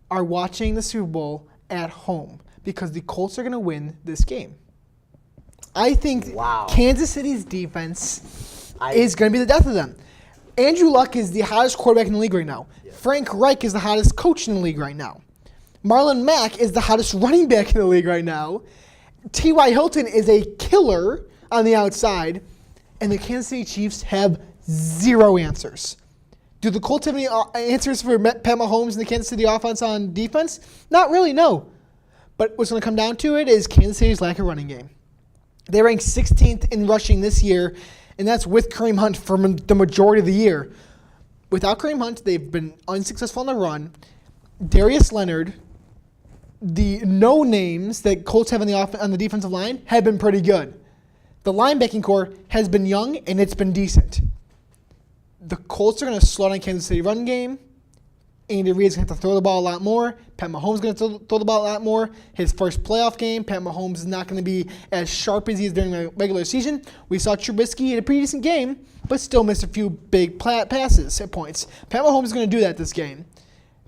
are watching the Super Bowl at home because the Colts are gonna win this game. I think Kansas City's defense is going to be the death of them. Andrew Luck is the hottest quarterback in the league right now. Yeah. Frank Reich is the hottest coach in the league right now. Marlon Mack is the hottest running back in the league right now. T.Y. Hilton is a killer on the outside. And the Kansas City Chiefs have zero answers. Do the Colts have any answers for Pat Mahomes and the Kansas City offense on defense? Not really, no. But what's going to come down to it is Kansas City's lack of running game. They rank 16th in rushing this year, and that's with Kareem Hunt for the majority of the year. without Kareem Hunt, they've been unsuccessful on the run. Darius Leonard, the no names that Colts have on the defensive line have been pretty good. The linebacking core has been young, and it's been decent. The Colts are going to slow down Kansas City run game. Andy Reid's going to have to throw the ball a lot more. Pat Mahomes is going to throw the ball a lot more. His first playoff game, Pat Mahomes is not going to be as sharp as he is during the regular season. We saw Trubisky in a pretty decent game, but still missed a few big passes at points. Pat Mahomes is going to do that this game.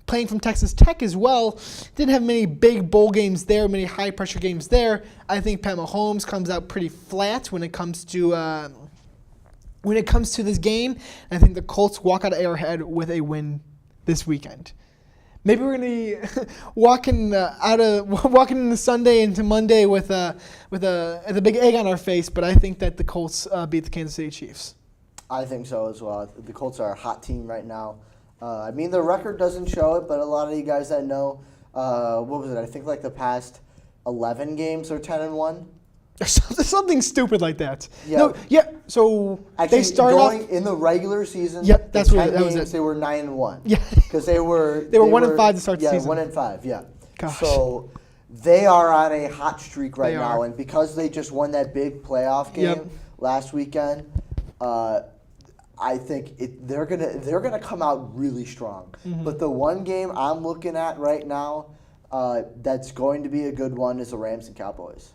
Playing from Texas Tech as well, didn't have many big bowl games there, many high-pressure games there. I think Pat Mahomes comes out pretty flat when it comes to this game. I think the Colts walk out of Arrowhead with a win this weekend. Maybe we're gonna be walking into Sunday into Monday with a big egg on our face, but I think that the Colts beat the Kansas City Chiefs. I think so as well. The Colts are a hot team right now. I mean, the record doesn't show it, but a lot of you guys that know, what was it? I think like the past 11 games are 10-1. Something stupid like that. Yeah. No, yeah. So Actually, they started off in the regular season. Yep, that's the what 10 that was games, it. They were 9-1. Yeah. Because they were 1-5 to start the yeah, season. 1-5. Yeah. Gosh. So they are on a hot streak right They now, are. and because they just won that big playoff game Yep. last weekend, I think they're gonna come out really strong. Mm-hmm. But the one game I'm looking at right now that's going to be a good one is the Rams and Cowboys.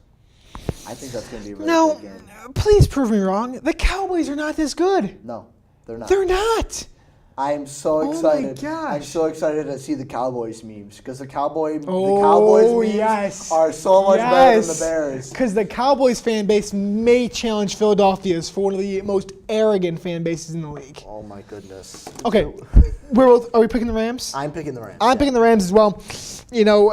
I think that's going to be a really Now, good game. please prove me wrong. The Cowboys are not this good. No, they're not. They're not. I am so Oh my excited. gosh. I'm so excited to see the Cowboys memes because the Cowboys Oh, memes yes. are so much better than the Bears. Because the Cowboys fan base may challenge Philadelphia's for one of the most arrogant fan bases in the league. Oh my goodness. Okay, are we picking the Rams? I'm picking the Rams. I'm picking the Rams as well. You know,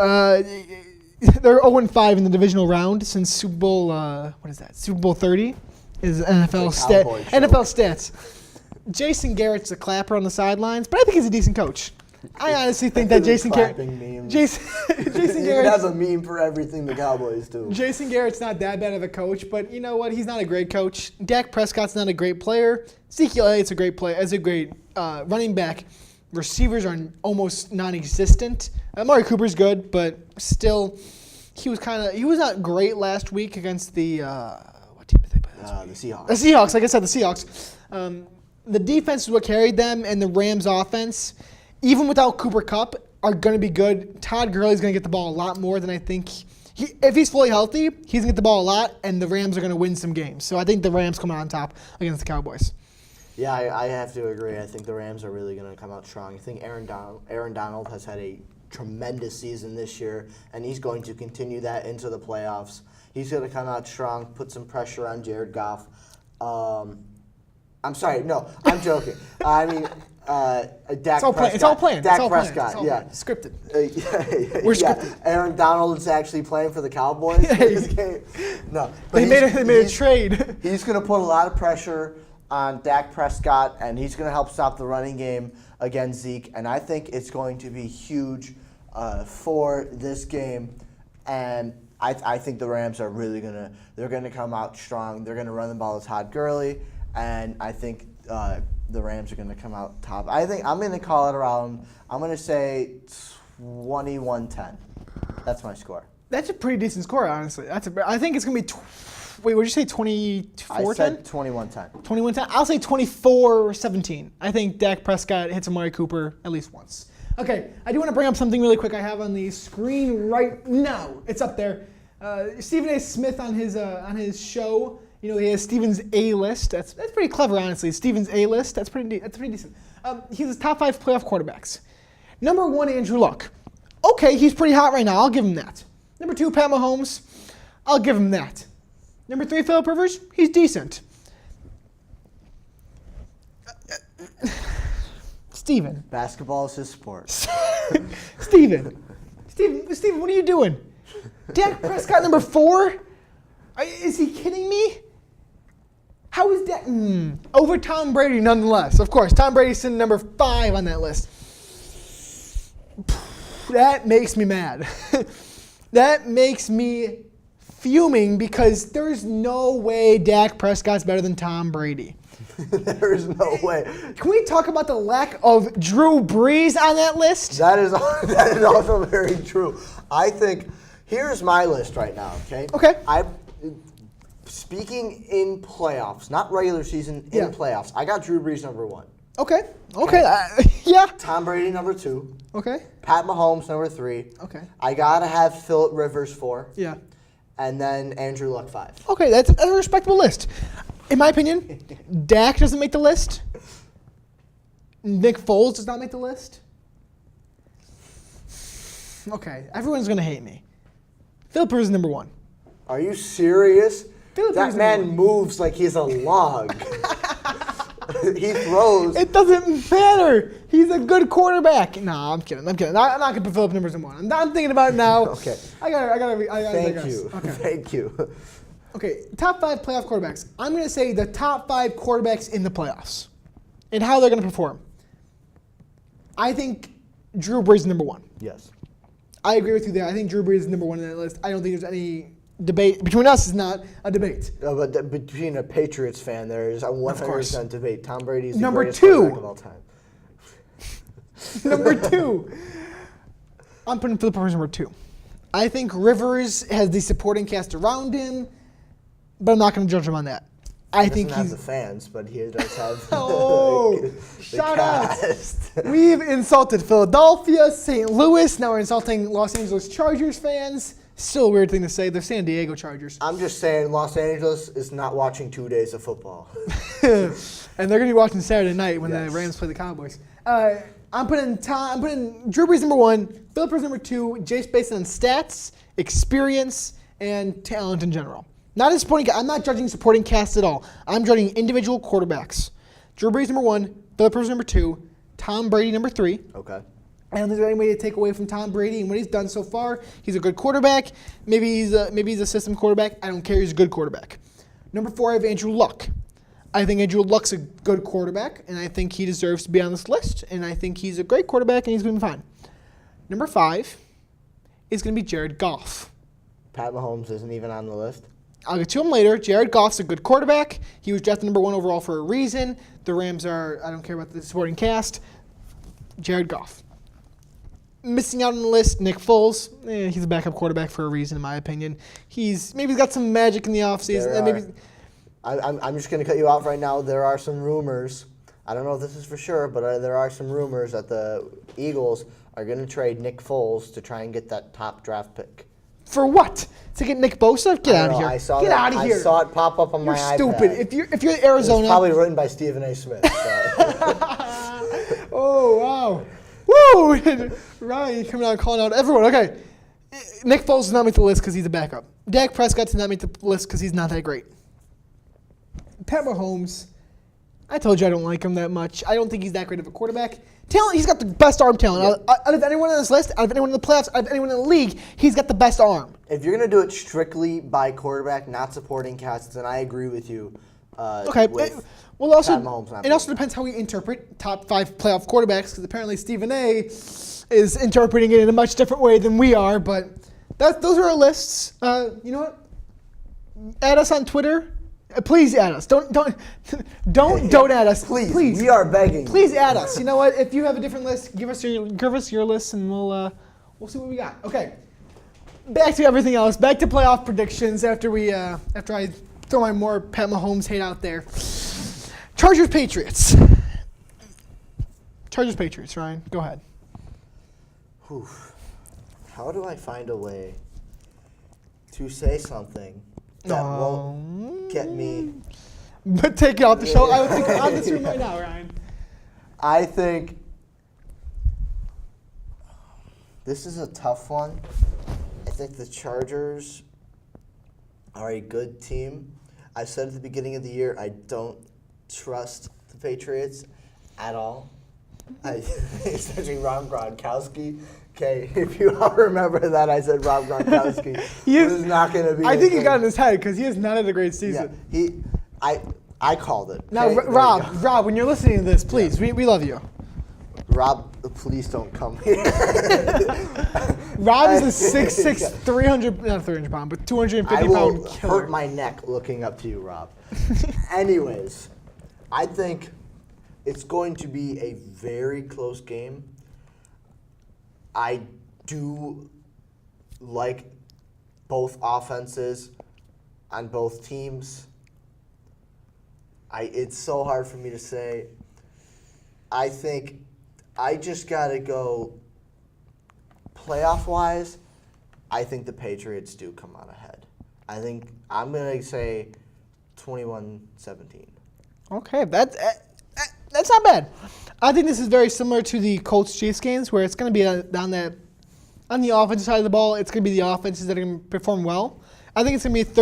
they're 0-5 in the divisional round since Super Bowl. What is that? Super Bowl 30 is NFL Cowboy show. NFL stats. Jason Garrett's a clapper on the sidelines, but I think he's a decent coach. I honestly think that Jason Garrett. Jason He Garrett has a meme for everything the Cowboys do. Jason Garrett's not that bad of a coach, but you know what? He's not a great coach. Dak Prescott's not a great player. Ezekiel Elliott's a great player. As a great running back. Receivers are almost non-existent. Amari Cooper's good, but still, he was not great last week against the what team did they play last week? The Seahawks. The Seahawks. Like I said, the Seahawks. The defense is what carried them, and the Rams' offense, even without Cooper Kupp, are going to be good. Todd Gurley's going to get the ball a lot more than I think. If he's fully healthy, he's going to get the ball a lot, and the Rams are going to win some games. So I think the Rams come out on top against the Cowboys. Yeah, I have to agree. I think the Rams are really going to come out strong. I think Aaron Donald has had a tremendous season this year, and he's going to continue that into the playoffs. He's going to come out strong, put some pressure on Jared Goff. I'm sorry, no, I'm joking. I mean, Dak Prescott. It's all planned. Dak It's all planned. Prescott, It's all yeah. planned. Scripted. We're scripted. Aaron Donald is actually playing for the Cowboys in this game. No, but They made a trade. He's going to put a lot of pressure on Dak Prescott, and he's going to help stop the running game against Zeke. And I think it's going to be huge for this game. And I think the Rams are really they're going to come out strong. They're going to run the ball with Todd Gurley, and I think the Rams are going to come out top. I think I'm going to call it around. I'm going to say 21-10. That's my score. That's a pretty decent score, honestly. I think it's going to be. Wait, what did you say? 24-10? I said 21-10. 21-10. I'll say 24-17. I think Dak Prescott hits Amari Cooper at least once. Okay, I do want to bring up something really quick I have on the screen right now. It's up there. Stephen A. Smith on his show. You know, he has Steven's A list. That's pretty clever, honestly. Steven's A list. That's pretty decent. He's his top 5 playoff quarterbacks. Number 1, Andrew Luck. Okay, he's pretty hot right now. I'll give him that. Number 2, Pat Mahomes. I'll give him that. Number 3, Philip Rivers. He's decent. Steven. Basketball is his sport. Steven, what are you doing? Dak Prescott number 4? Is he kidding me? How is that? Over Tom Brady, nonetheless. Of course, Tom Brady's sitting number 5 on that list. That makes me mad. That makes me fuming because there's no way Dak Prescott's better than Tom Brady. There is no way. Can we talk about the lack of Drew Brees on that list? That is also very true. I think here's my list right now. Okay. Okay. Speaking in playoffs, not regular season, in playoffs. I got Drew Brees number 1. Okay. Yeah. Tom Brady number 2. Okay. Pat Mahomes number 3. Okay. I gotta have Phillip Rivers 4. Yeah. And then Andrew Luck 5. Okay, that's a respectable list. In my opinion, Dak doesn't make the list. Nick Foles does not make the list. Okay, everyone's going to hate me. Phillip Rivers is number 1. Are you serious? Phillip Rivers That is man number 1. moves like he's a log. He throws. It doesn't matter. He's a good quarterback. Nah, I'm kidding. I'm not going to put Phillip Rivers number 1. I'm thinking about it now. Okay. I gotta Thank digress. you. Okay. Thank you. Okay, top 5 playoff quarterbacks. I'm going to say the top 5 quarterbacks in the playoffs and how they're going to perform. I think Drew Brees is number 1. Yes. I agree with you there. I think Drew Brees is number 1 on that list. I don't think there's any debate. Between us is not a debate. But between a Patriots fan, there's a 100% debate. Tom Brady is the Number greatest 2. quarterback of all time. Number 2. I'm putting Phillip Rivers number 2. I think Rivers has the supporting cast around him, but I'm not going to judge him on that. I think doesn't he's. have the fans, but he does have Oh, the shout out. cast. We've insulted Philadelphia, St. Louis. Now we're insulting Los Angeles Chargers fans. Still a weird thing to say. They're San Diego Chargers. I'm just saying, Los Angeles is not watching 2 days of football. And they're going to be watching Saturday night when the Yes. Rams play the Cowboys. I'm putting Drew Brees number 1, Phillip Rivers number 2, just based on stats, experience, and talent in general. Not a supporting cast. I'm not judging supporting cast at all. I'm judging individual quarterbacks. Drew Brees number 1, Phillip Rivers number 2, Tom Brady number 3. Okay. I don't think there's any way to take away from Tom Brady and what he's done so far. He's a good quarterback. Maybe he's a system quarterback. I don't care. He's a good quarterback. Number 4, I have Andrew Luck. I think Andrew Luck's a good quarterback, and I think he deserves to be on this list. And I think he's a great quarterback, and he's going to be fine. Number 5 is going to be Jared Goff. Pat Mahomes isn't even on the list. I'll get to him later. Jared Goff's a good quarterback. He was drafted number 1 overall for a reason. The Rams are, I don't care about the supporting cast. Jared Goff. Missing out on the list, Nick Foles. He's a backup quarterback for a reason, in my opinion. He's got some magic in the offseason. I'm just going to cut you off right now. There are some rumors. I don't know if this is for sure, but there are some rumors that the Eagles are going to trade Nick Foles to try and get that top draft pick. For what? To get Nick Bosa? Get out of here. Get out of here. I saw it pop up on my iPad. You're stupid. If you're Arizona. It's probably written by Stephen A. Smith. So. Oh, wow. Woo! Ryan coming out calling out everyone. Okay. Nick Foles does not make the list because he's a backup. Dak Prescott does not make the list because he's not that great. Pat Mahomes, I told you I don't like him that much. I don't think he's that great of a quarterback. Talent, he's got the best arm talent. Yeah. Out of anyone on this list, out of anyone in the playoffs, out of anyone in the league, he's got the best arm. If you're going to do it strictly by quarterback, not supporting casts, then I agree with you. Okay. Well, Also, Pat Mahomes not it also depends how we interpret top 5 playoff quarterbacks, because apparently Stephen A. is interpreting it in a much different way than we are. But those are our lists. You know what? Add us on Twitter. Please add us. Don't add us. Please, Please. we are begging. Please add us. You know what? If you have a different list, give us your list, and we'll see what we got. Okay. Back to everything else. Back to playoff predictions. After I throw my more Pat Mahomes hate out there. Chargers Patriots. Ryan, go ahead. Whew. How do I find a way to say something that won't get me? But take it off the show. I would take it out of this room right now, Ryan. I think this is a tough one. I think the Chargers are a good team. I said at the beginning of the year I don't trust the Patriots at all. Especially Rob Gronkowski. Okay, if you all remember that, I said Rob Gronkowski was not going to be. I think he got in his head because he has not had a great season. Yeah, I called it. Now, okay? Rob, when you're listening to this, please, we love you. Rob, please don't come here. Rob is a 6'6", not 300 pound, but 250 I will pound killer. hurt my neck looking up to you, Rob. Anyways, I think it's going to be a very close game. I do like both offenses on both teams. It's so hard for me to say. I think I just got to go playoff-wise. I think the Patriots do come out ahead. I think I'm going to say 21-17. Okay, that's not bad. I think this is very similar to the Colts-Chiefs games, where it's going to be on the offensive side of the ball. It's going to be the offenses that are going to perform well. I think it's going to be a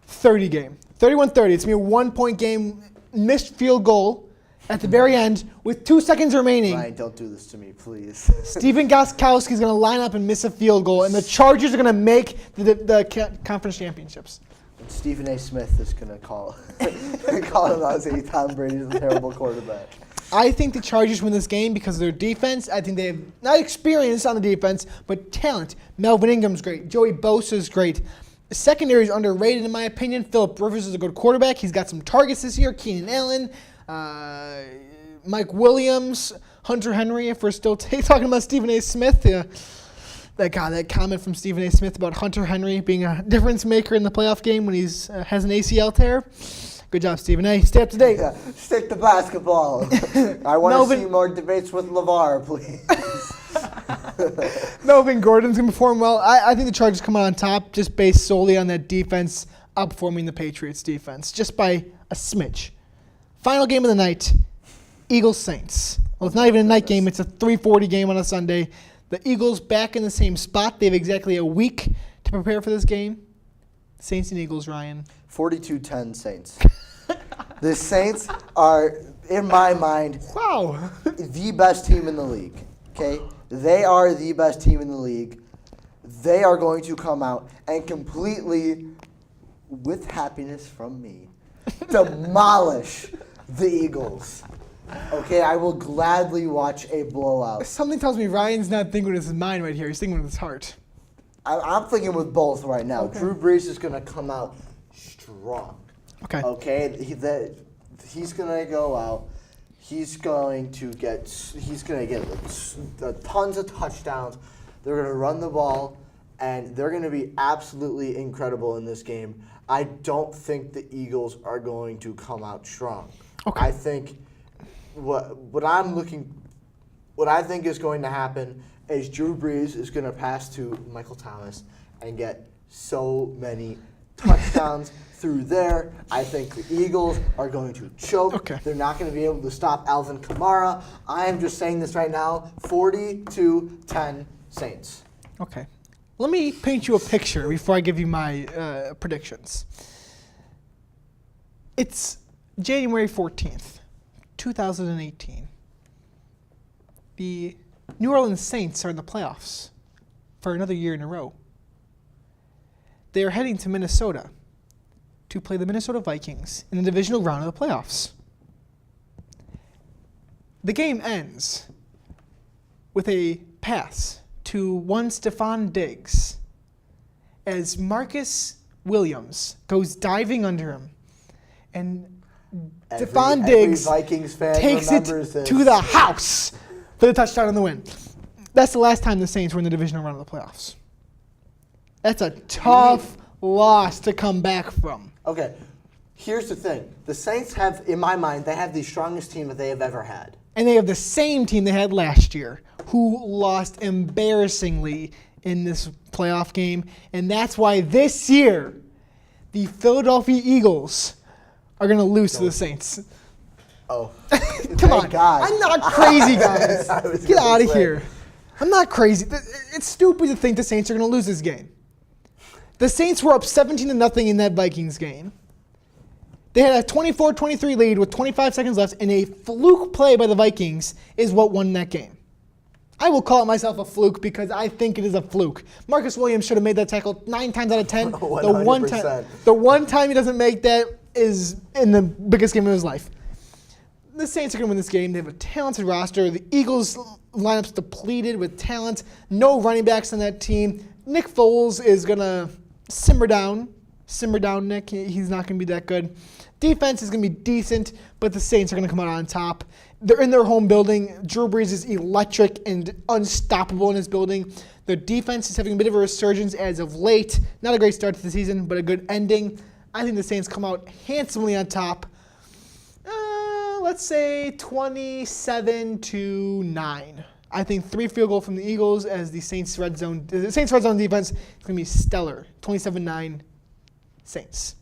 31-30 game. 31-30. It's going to be a one-point game, missed field goal at the very end with 2 seconds remaining. Ryan, don't do this to me, please. Stephen Gostkowski is going to line up and miss a field goal, and the Chargers are going to make the conference championships. And Stephen A. Smith is going to call him out saying Tom Brady's a terrible quarterback. I think the Chargers win this game because of their defense. I think they have not experience on the defense, but talent. Melvin Ingram's great. Joey Bosa's great. The secondary is underrated in my opinion. Phillip Rivers is a good quarterback. He's got some targets this year. Keenan Allen, Mike Williams, Hunter Henry. If we're still talking about Stephen A. Smith, that comment from Stephen A. Smith about Hunter Henry being a difference maker in the playoff game when he's has an ACL tear. Good job, Stephen A. Stay up to date. Yeah, stick to basketball. I want to see more debates with LeVar, please. Melvin Gordon's going to perform well. I think the Chargers come out on top just based solely on that defense outperforming the Patriots defense, just by a smidge. Final game of the night, Eagles-Saints. Well, it's not even a night game. It's a 3:40 game on a Sunday. The Eagles back in the same spot. They have exactly a week to prepare for this game. Saints and Eagles, Ryan. 42-10 Saints. The Saints are, in my mind, the best team in the league. Okay? They are the best team in the league. They are going to come out and completely, with happiness from me, demolish the Eagles. Okay, I will gladly watch a blowout. Something tells me Ryan's not thinking with his mind right here. He's thinking with his heart. I'm thinking with both right now. Okay. Drew Brees is going to come out strong. Okay. Okay, he's going to go out. He's going to get tons of touchdowns. They're going to run the ball, and they're going to be absolutely incredible in this game. I don't think the Eagles are going to come out strong. Okay. I think what I think is going to happen is Drew Brees is going to pass to Michael Thomas and get so many touchdowns through there. I think the Eagles are going to choke. Okay. They're not going to be able to stop Alvin Kamara. I am just saying this right now, 40-10 Saints. Okay. Let me paint you a picture before I give you my predictions. It's January 14th, 2018. The New Orleans Saints are in the playoffs for another year in a row. They are heading to Minnesota to play the Minnesota Vikings in the divisional round of the playoffs. The game ends with a pass to one Stephon Diggs as Marcus Williams goes diving under him. And Stephon Diggs Vikings fan takes it to the house for the touchdown and the win. That's the last time the Saints were in the divisional round of the playoffs. That's a tough loss to come back from. Okay, here's the thing. The Saints have, in my mind, they have the strongest team that they have ever had. And they have the same team they had last year, who lost embarrassingly in this playoff game. And that's why this year, the Philadelphia Eagles are going to lose to the Saints. Oh. Come on. God. I'm not crazy, guys. Get out of here. I'm not crazy. It's stupid to think the Saints are going to lose this game. The Saints were up 17-0 in that Vikings game. They had a 24-23 lead with 25 seconds left, and a fluke play by the Vikings is what won that game. I will call it myself a fluke because I think it is a fluke. Marcus Williams should have made that tackle 9 times out of 10. 100%. The one time he doesn't make that is in the biggest game of his life. The Saints are going to win this game. They have a talented roster. The Eagles' lineup's depleted with talent. No running backs on that team. Nick Foles is going to simmer down simmer down, Nick. He's not going to be that good. Defense is going to be decent, but the Saints are going to come out on top. They're in their home building. Drew Brees is electric and unstoppable in his building. Their defense is having a bit of a resurgence as of late. Not a great start to the season, but a good ending. I think the Saints come out handsomely on top. Let's say 27-9. I think 3 field goals from the Eagles as the Saints red zone defense is going to be stellar. 27-9 Saints.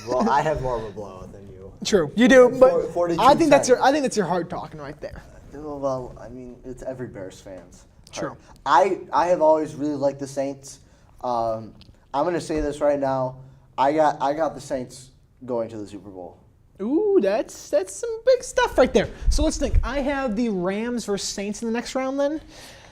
Well, I have more of a blowout than you. True, you do, but 42-10. I think that's your heart talking right there. Well, I mean, it's every Bears fan's True. heart. I have always really liked the Saints. I'm going to say this right now. I got the Saints going to the Super Bowl. Ooh, that's some big stuff right there. So let's think. I have the Rams versus Saints in the next round then.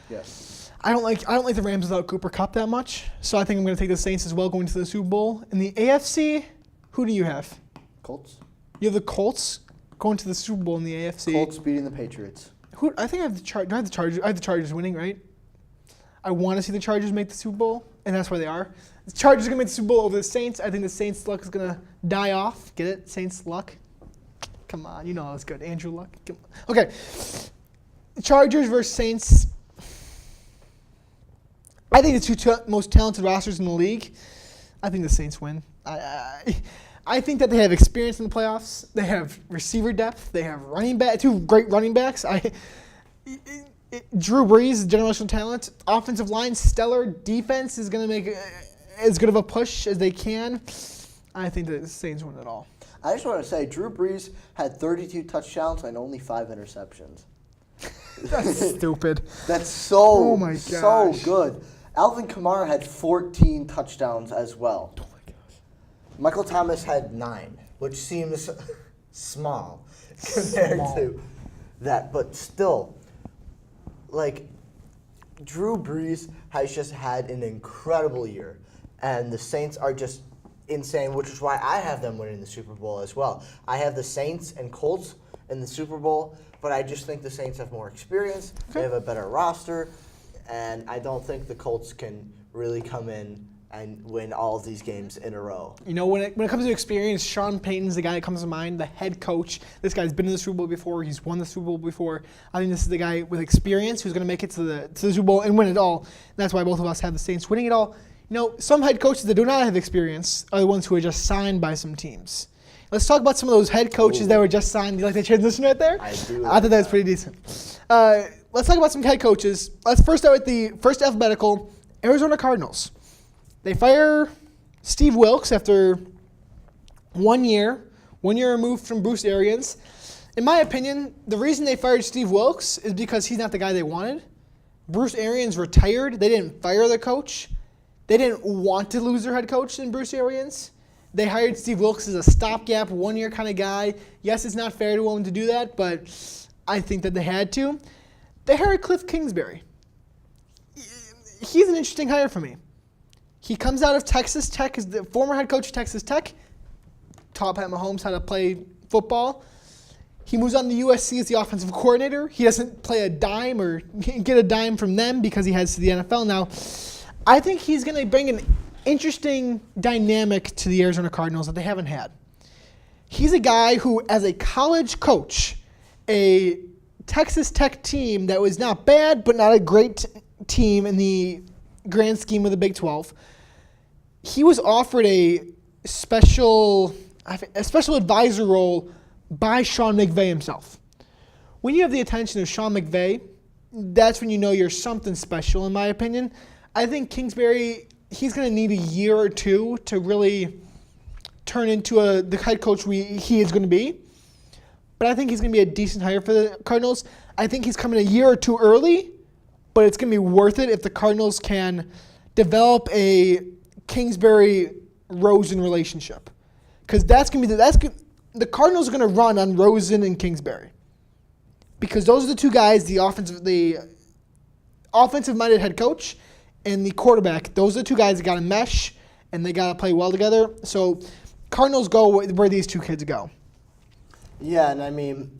Yes. I don't like the Rams without Cooper Kupp that much. So I think I'm going to take the Saints as well going to the Super Bowl. In the AFC, who do you have? Colts. You have the Colts going to the Super Bowl in the AFC. Colts beating the Patriots. I think I have the Chargers. Do I have the Chargers? I have the Chargers winning, right? I want to see the Chargers make the Super Bowl, and that's where they are. The Chargers are going to make the Super Bowl over the Saints. I think the Saints' luck is going to die off. Get it? Saints' luck? Come on. You know that was good. Andrew Luck. Okay. Chargers versus Saints. I think the two most talented rosters in the league. I think the Saints win. I think that they have experience in the playoffs. They have receiver depth. They have two great running backs. Drew Brees, generational talent. Offensive line, stellar. Defense is going to make as good of a push as they can. I think that the Saints win it all. I just want to say, Drew Brees had 32 touchdowns and only 5 interceptions. That's stupid. That's so good. Alvin Kamara had 14 touchdowns as well. Oh my gosh. Michael Thomas had 9, which seems small compared to that. But still, like, Drew Brees has just had an incredible year. And the Saints are just insane, which is why I have them winning the Super Bowl as well. I have the Saints and Colts in the Super Bowl, but I just think the Saints have more experience. They have a better roster, and I don't think the Colts can really come in and win all of these games in a row. You know, when it comes to experience, Sean Payton's the guy that comes to mind, the head coach. This guy's been in the Super Bowl before. He's won the Super Bowl before. I think this is the guy with experience who's going to make it to the Super Bowl and win it all. And that's why both of us have the Saints winning it all. You know, some head coaches that do not have experience are the ones who are just signed by some teams. Let's talk about some of those head coaches that were just signed. Do you like the transition right there? I do. I thought that was pretty decent. Let's talk about some head coaches. Let's first start with the first alphabetical, Arizona Cardinals. They fire Steve Wilkes after 1 year removed from Bruce Arians. In my opinion, the reason they fired Steve Wilkes is because he's not the guy they wanted. Bruce Arians retired. They didn't fire the coach. They didn't want to lose their head coach in Bruce Arians. They hired Steve Wilkes as a stopgap, 1 year kind of guy. Yes, it's not fair to him to do that, but I think that they had to. They hired Cliff Kingsbury. He's an interesting hire for me. He comes out of Texas Tech, is the former head coach of Texas Tech, taught Pat Mahomes how to play football. He moves on to USC as the offensive coordinator. He doesn't play a dime or get a dime from them because he heads to the NFL now. I think he's going to bring an interesting dynamic to the Arizona Cardinals that they haven't had. He's a guy who, as a college coach, a Texas Tech team that was not bad but not a great team in the grand scheme of the Big 12, he was offered a special advisor role by Sean McVay himself. When you have the attention of Sean McVay, that's when you know you're something special, in my opinion. I think Kingsbury, he's going to need a year or two to really turn into the head coach he is going to be. But I think he's going to be a decent hire for the Cardinals. I think he's coming a year or two early, but it's going to be worth it if the Cardinals can develop a Kingsbury-Rosen relationship. Because that's going to be the Cardinals are going to run on Rosen and Kingsbury. Because those are the two guys, the offensive-minded head coach and the quarterback, those are the two guys that got to mesh and they got to play well together. So Cardinals go where these two kids go. Yeah, and I mean,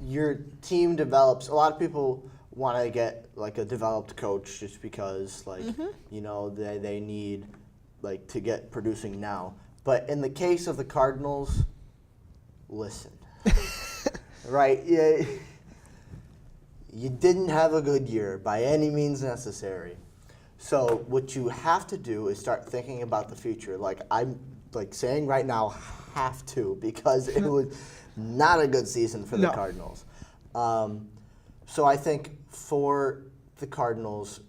your team develops. A lot of people want to get like a developed coach just because, like, you know, they need like to get producing now. But in the case of the Cardinals, listen, right? Yeah, you didn't have a good year by any means necessary. So what you have to do is start thinking about the future. Like I'm like saying right now, have to, because it was not a good season for the Cardinals. So I think for the Cardinals,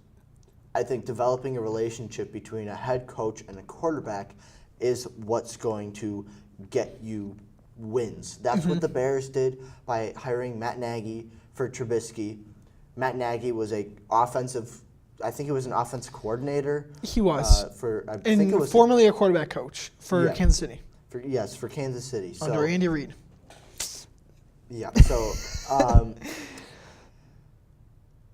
I think developing a relationship between a head coach and a quarterback is what's going to get you wins. That's what the Bears did by hiring Matt Nagy for Trubisky. Matt Nagy was I think he was an offensive coordinator. He was. I think it was formerly a quarterback coach for Kansas City. For Kansas City. So, under Andy Reid. Yeah. So,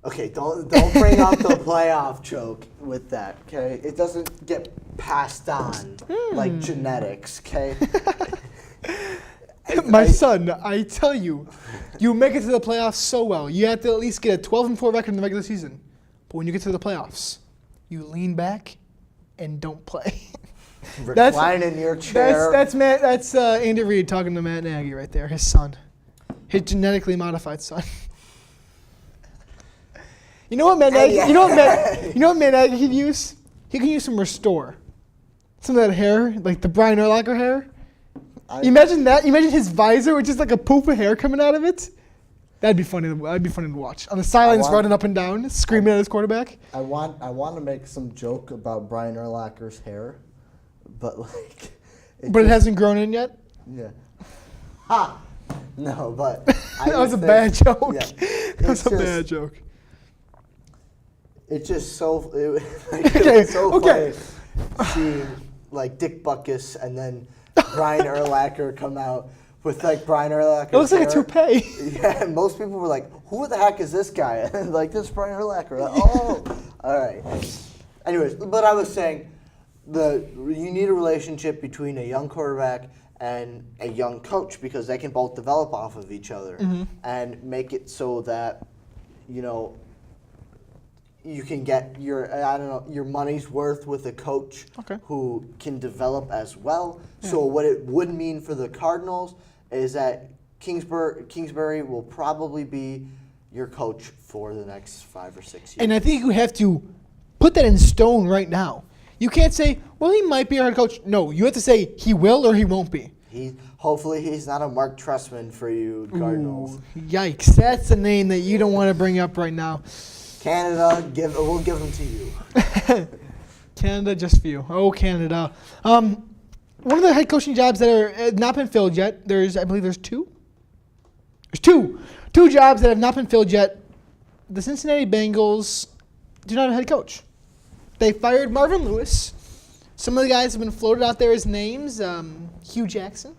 okay, don't bring up the playoff joke with that. Okay, it doesn't get passed on like genetics. Okay. My son, I tell you, you make it to the playoffs so well. You have to at least get a 12-4 record in the regular season. But when you get to the playoffs, you lean back and don't play. Recline in your chair. That's Andy Reid talking to Matt Nagy right there, his son, his genetically modified son. You know what Matt Nagy? You know what Matt Nagy could use? He can use some Restore, some of that hair, like the Brian Urlacher hair. You imagine that? You imagine his visor with just like a poop of hair coming out of it? That'd be funny. That'd be funny to watch. On the sidelines, running up and down, screaming at his quarterback. I want to make some joke about Brian Urlacher's hair, but like. It hasn't grown in yet. Yeah. Ha! No, but that was a bad joke. Yeah, that was a bad joke. It's just so funny seeing like Dick Butkus and then Brian Urlacher come out with like Brian Urlacher. It looks like a toupee. Yeah, and most people were like, "Who the heck is this guy?" Like, this Brian Urlacher. Like, oh, all right. Anyways, but I was saying, you need a relationship between a young quarterback and a young coach because they can both develop off of each other and make it so that, you can get your money's worth with a coach who can develop as well. Yeah. So what it would mean for the Cardinals is that Kingsbury will probably be your coach for the next 5 or 6 years. And I think you have to put that in stone right now. You can't say, well, he might be our head coach. No, you have to say he will or he won't be. Hopefully he's not a Mark Trestman for you Cardinals. Ooh, yikes. That's a name that you don't want to bring up right now. Canada, we'll give them to you. Canada, just for you. Oh, Canada. One of the head coaching jobs that are not been filled yet. I believe there's two. There's two jobs that have not been filled yet. The Cincinnati Bengals do not have a head coach. They fired Marvin Lewis. Some of the guys have been floated out there as names. Hugh Jackson.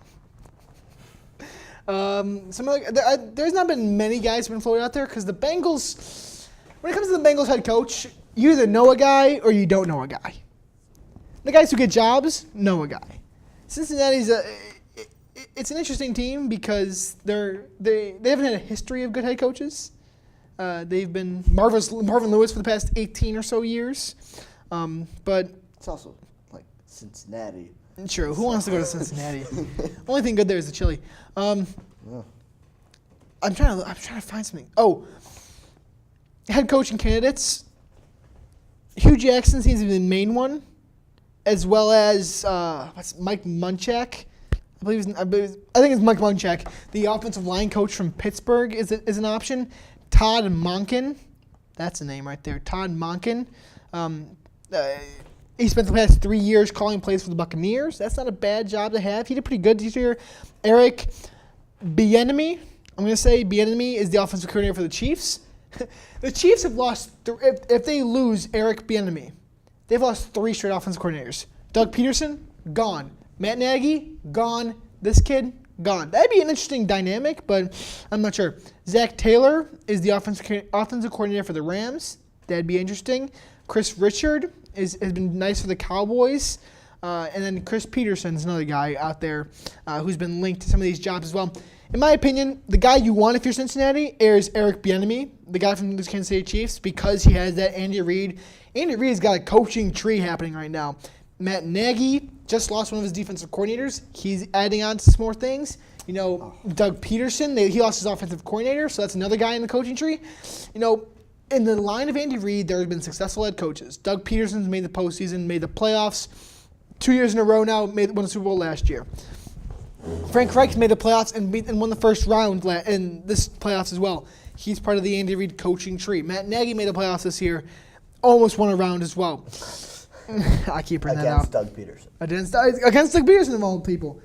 There's not been many guys who have been floated out there because the Bengals. When it comes to the Bengals head coach, you either know a guy or you don't know a guy. The guys who get jobs know a guy. Cincinnati's it's an interesting team because they haven't had a history of good head coaches. They've been Marvin Lewis for the past 18 or so years, but it's also like Cincinnati. True. Who wants to go to Cincinnati? Only thing good there is the chili. I'm trying to find something. Oh. Head coaching candidates. Hugh Jackson seems to be the main one, as well as Mike Munchak. I think it's Mike Munchak. The offensive line coach from Pittsburgh is an option. Todd Monken, that's a name right there. Todd Monken. He spent the past 3 years calling plays for the Buccaneers. That's not a bad job to have. He did pretty good this year. Eric Bieniemy. I'm going to say Bieniemy is the offensive coordinator for the Chiefs. The Chiefs have lost, if they lose Eric Bieniemy, they've lost 3 straight offensive coordinators. Doug Peterson, gone. Matt Nagy, gone. This kid, gone. That'd be an interesting dynamic, but I'm not sure. Zach Taylor is the offensive coordinator for the Rams. That'd be interesting. Chris Richard has been nice for the Cowboys. And then Chris Peterson is another guy out there who's been linked to some of these jobs as well. In my opinion, the guy you want if you're Cincinnati is Eric Bieniemy, the guy from the Kansas City Chiefs, because he has that Andy Reid. Andy Reid's got a coaching tree happening right now. Matt Nagy just lost one of his defensive coordinators. He's adding on to some more things. Doug Peterson, he lost his offensive coordinator, so that's another guy in the coaching tree. In the line of Andy Reid, there have been successful head coaches. Doug Peterson's made the postseason, made the playoffs 2 years in a row now, won the Super Bowl last year. Frank Reich's made the playoffs and won the first round in this playoffs as well. He's part of the Andy Reid coaching tree. Matt Nagy made the playoffs this year, almost won a round as well. I keep bringing that Against out. Doug Peterson. Against Doug Peterson, of all people.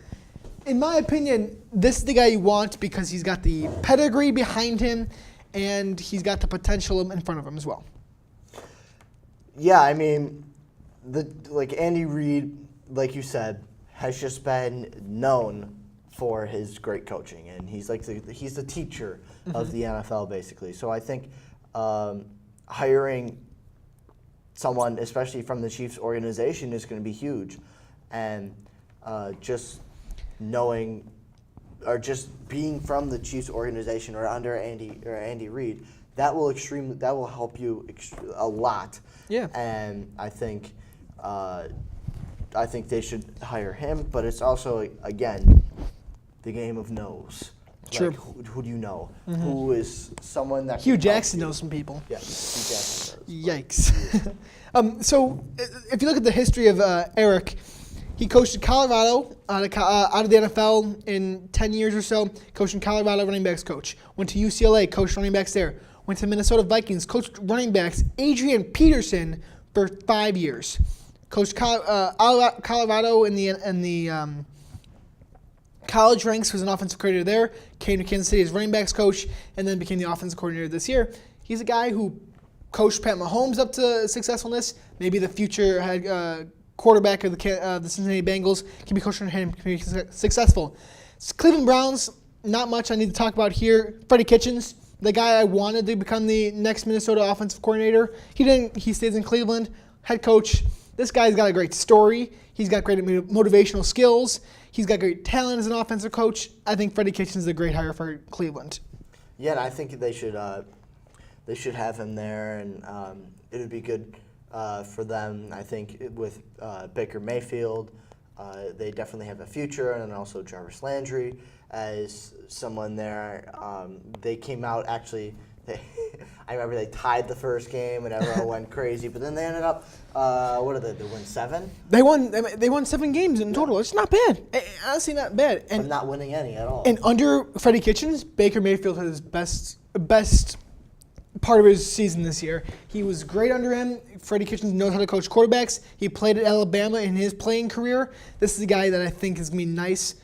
In my opinion, this is the guy you want because he's got the pedigree behind him and he's got the potential in front of him as well. Yeah, I mean, Andy Reid, like you said, has just been known for his great coaching, and he's he's the teacher of the NFL basically. So I think hiring someone, especially from the Chiefs organization, is going to be huge, and just knowing or just being from the Chiefs organization or under Andy Reid, that will help you a lot. Yeah. And I think they should hire him, but it's also again the game of knows. True. Who do you know? Mm-hmm. Who is someone that Hugh Jackson knows some people. Yeah, Hugh Jackson does. Yikes. So if you look at the history of Eric, he coached in Colorado out of the NFL in 10 years or so. Coached in Colorado, running backs coach. Went to UCLA, coached running backs there. Went to Minnesota Vikings, coached running backs Adrian Peterson for 5 years. Coached Colorado in the college ranks, was an offensive coordinator there. Came to Kansas City as running backs coach, and then became the offensive coordinator this year. He's a guy who coached Pat Mahomes up to successfulness. Maybe the future head quarterback of the Cincinnati Bengals can be coaching him, can be successful. Cleveland Browns, not much I need to talk about here. Freddie Kitchens, the guy I wanted to become the next Minnesota offensive coordinator. He didn't. He stays in Cleveland. Head coach. This guy's got a great story. He's got great motivational skills. He's got great talent as an offensive coach. I think Freddie Kitchens is a great hire for Cleveland. Yeah, and I think they should have him there, and it would be good for them. I think with Baker Mayfield, they definitely have a future, and then also Jarvis Landry as someone there. They came out actually. I remember they tied the first game and everyone went crazy, but then they ended up. What did they win? 7? They won 7 games in total. It's not bad. Honestly, not bad. And not winning any at all. And under Freddie Kitchens, Baker Mayfield had his best part of his season this year. He was great under him. Freddie Kitchens knows how to coach quarterbacks. He played at Alabama in his playing career. This is a guy that I think is going to be nice.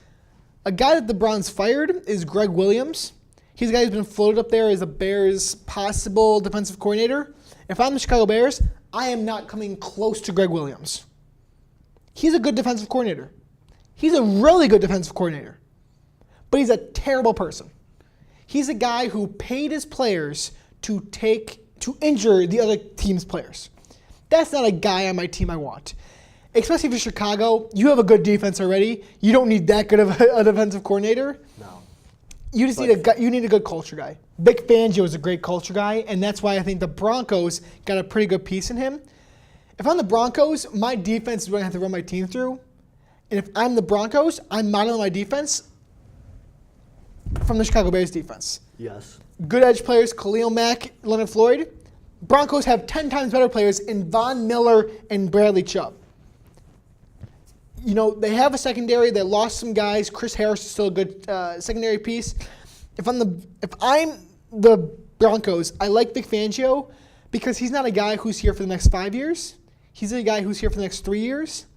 A guy that the Browns fired is Greg Williams. He's a guy who's been floated up there as a Bears possible defensive coordinator. If I'm the Chicago Bears, I am not coming close to Greg Williams. He's a good defensive coordinator. He's a really good defensive coordinator. But he's a terrible person. He's a guy who paid his players to injure the other team's players. That's not a guy on my team I want. Especially if you're Chicago, you have a good defense already. You don't need that good of a defensive coordinator. No. You just need a good culture guy. Vic Fangio is a great culture guy, and that's why I think the Broncos got a pretty good piece in him. If I'm the Broncos, my defense is what I have to run my team through. And if I'm the Broncos, I'm modeling my defense from the Chicago Bears defense. Yes. Good edge players, Khalil Mack, Leonard Floyd. Broncos have 10 times better players in Von Miller and Bradley Chubb. They have a secondary. They lost some guys. Chris Harris is still a good secondary piece. If I'm the Broncos, I like Vic Fangio because he's not a guy who's here for the next 5 years. He's a guy who's here for the next 3 years,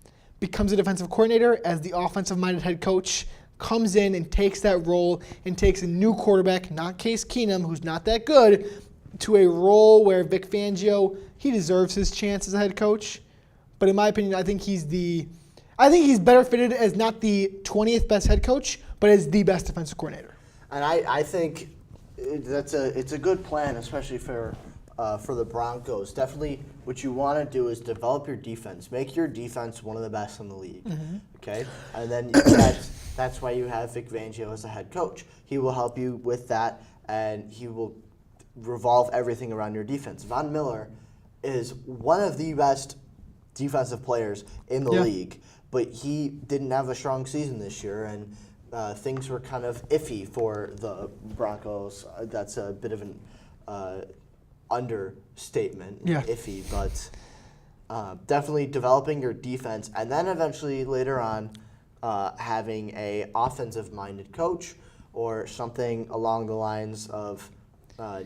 becomes a defensive coordinator as the offensive-minded head coach, comes in and takes that role and takes a new quarterback, not Case Keenum, who's not that good, to a role where Vic Fangio, he deserves his chance as a head coach. But in my opinion, I think he's better fitted as not the 20th best head coach, but as the best defensive coordinator. And I think it's a good plan, especially for the Broncos. Definitely, what you want to do is develop your defense, make your defense one of the best in the league. Mm-hmm. Okay, and then that's why you have Vic Fangio as a head coach. He will help you with that, and he will revolve everything around your defense. Von Miller is one of the best defensive players in the Yeah. league, but he didn't have a strong season this year, and things were kind of iffy for the Broncos. That's a bit of an understatement, Yeah. iffy, but definitely developing your defense, and then eventually later on having a offensive-minded coach or something along the lines of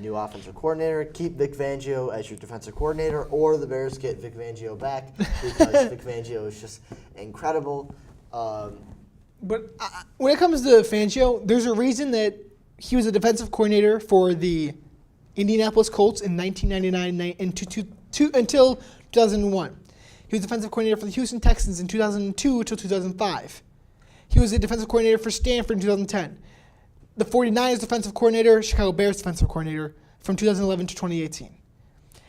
new offensive coordinator, keep Vic Fangio as your defensive coordinator, or the Bears get Vic Fangio back because Vic Fangio is just incredible. But when it comes to Fangio, there's a reason that he was a defensive coordinator for the Indianapolis Colts in 1999 until 2001. He was defensive coordinator for the Houston Texans in 2002 until 2005. He was a defensive coordinator for Stanford in 2010. The 49ers defensive coordinator, Chicago Bears defensive coordinator from 2011 to 2018.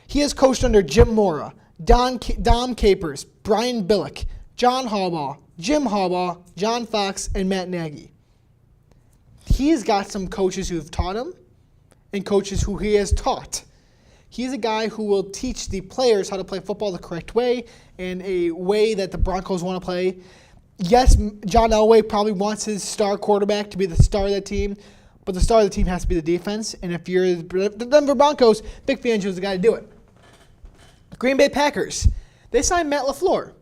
He has coached under Jim Mora, Dom Capers, Brian Billick, John Harbaugh, Jim Harbaugh, John Fox, and Matt Nagy. He's got some coaches who have taught him and coaches who he has taught. He's a guy who will teach the players how to play football the correct way and a way that the Broncos want to play. Yes, John Elway probably wants his star quarterback to be the star of that team, but the star of the team has to be the defense. And if you're the Denver Broncos, Vic Fangio is the guy to do it. Green Bay Packers, they signed Matt LaFleur.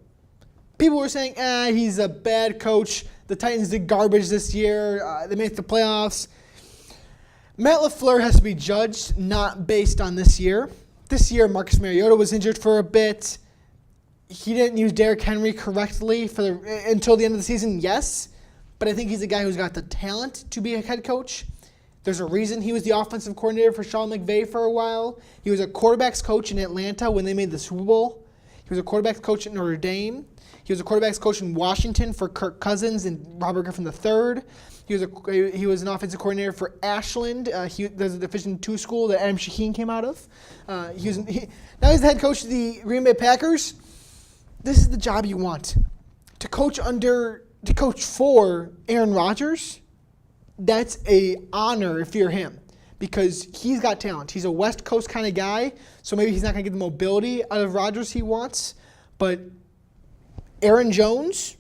People were saying, he's a bad coach. The Titans did garbage this year. They made the playoffs. Matt LaFleur has to be judged not based on this year. This year, Marcus Mariota was injured for a bit. He didn't use Derrick Henry correctly until the end of the season, yes. But I think he's a guy who's got the talent to be a head coach. There's a reason he was the offensive coordinator for Sean McVay for a while. He was a quarterback's coach in Atlanta when they made the Super Bowl. He was a quarterback's coach at Notre Dame. He was a quarterback's coach in Washington for Kirk Cousins and Robert Griffin III. He was an offensive coordinator for Ashland. There's a Division II school that Adam Shaheen came out of. Now he's the head coach of the Green Bay Packers. This is the job you want. To coach for Aaron Rodgers, that's an honor if you're him because he's got talent. He's a West Coast kind of guy, so maybe he's not going to get the mobility out of Rodgers he wants, but Aaron Jones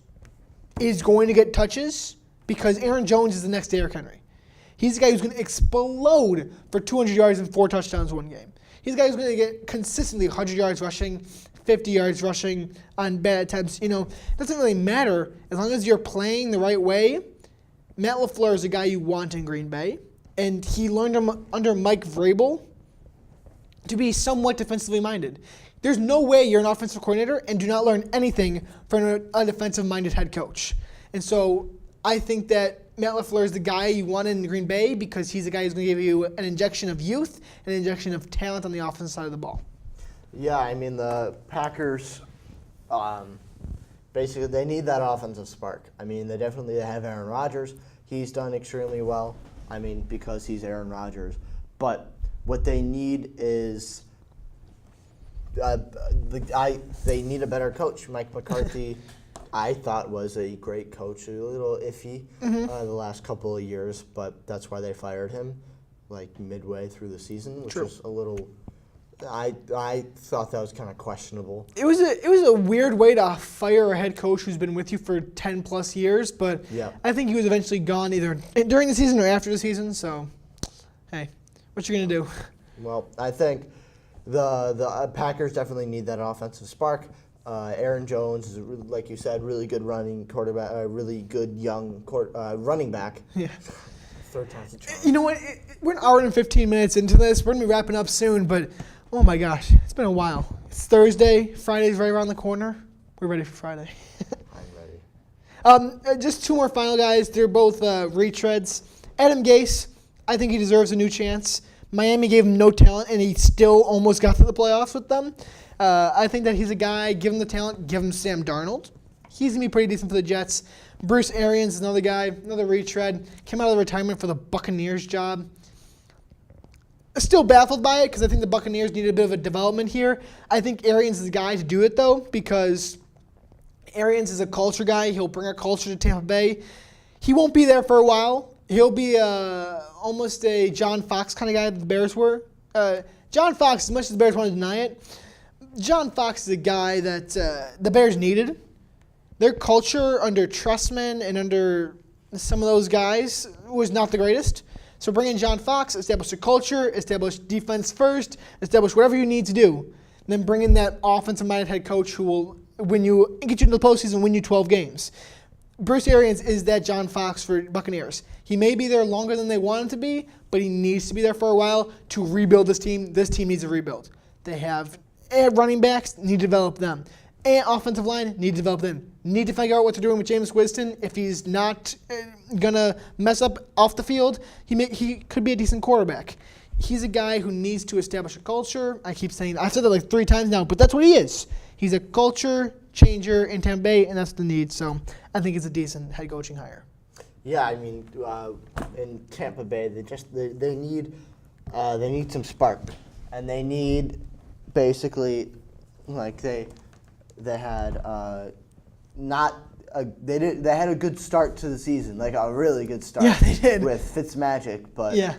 is going to get touches because Aaron Jones is the next Derrick Henry. He's the guy who's going to explode for 200 yards and 4 touchdowns one game. He's the guy who's going to get consistently 100 yards rushing, 50 yards rushing on bad attempts. It doesn't really matter as long as you're playing the right way. Matt LaFleur is a guy you want in Green Bay, and he learned under Mike Vrabel to be somewhat defensively minded. There's no way you're an offensive coordinator and do not learn anything from a defensive-minded head coach. And so I think that Matt LaFleur is the guy you want in Green Bay because he's the guy who's going to give you an injection of youth and an injection of talent on the offensive side of the ball. Yeah, I mean, the Packers, basically, they need that offensive spark. I mean, they definitely have Aaron Rodgers. He's done extremely well, because he's Aaron Rodgers. But what they need is they need a better coach. Mike McCarthy, I thought, was a great coach. A little iffy the last couple of years, but that's why they fired him, midway through the season, which was a little. I thought that was kind of questionable. It was a weird way to fire a head coach who's been with you for 10 plus years, but I think he was eventually gone either during the season or after the season. So, hey, what you gonna do? Well, I think the Packers definitely need that offensive spark. Aaron Jones is, like you said, really good running quarterback, really good young running back. Yeah. Third time's a charm. You know what? We're an hour and 15 minutes into this. We're gonna be wrapping up soon, but oh my gosh, it's been a while. It's Thursday. Friday's right around the corner. We're ready for Friday. I'm ready. Just two more final guys. They're both retreads. Adam Gase, I think he deserves a new chance. Miami gave him no talent, and he still almost got to the playoffs with them. I think that he's a guy, give him the talent, give him Sam Darnold. He's going to be pretty decent for the Jets. Bruce Arians is another guy, another retread. Came out of retirement for the Buccaneers job. Still baffled by it because I think the Buccaneers need a bit of a development here. I think Arians is the guy to do it, though, because Arians is a culture guy. He'll bring a culture to Tampa Bay. He won't be there for a while. He'll be almost a John Fox kind of guy that the Bears were. John Fox, as much as the Bears want to deny it, John Fox is a guy that the Bears needed. Their culture under Trustman and under some of those guys was not the greatest. So bring in John Fox, establish a culture, establish defense first, establish whatever you need to do. And then bring in that offensive-minded head coach who will get you into the postseason, win you 12 games. Bruce Arians is that John Fox for Buccaneers. He may be there longer than they want him to be, but he needs to be there for a while to rebuild this team. This team needs a rebuild. They have running backs, need to develop them. And offensive line, need to develop them. Need to figure out what they're doing with Jameis Winston. If he's not going to mess up off the field, he could be a decent quarterback. He's a guy who needs to establish a culture. I've said that like 3 times now, but that's what he is. He's a culture changer in Tampa Bay, and that's the need. So I think it's a decent head coaching hire. Yeah, I mean, in Tampa Bay, they need some spark, and they need basically like they had they had a good start to the season, like a really good start. Yeah, they did with Fitzmagic, but yeah.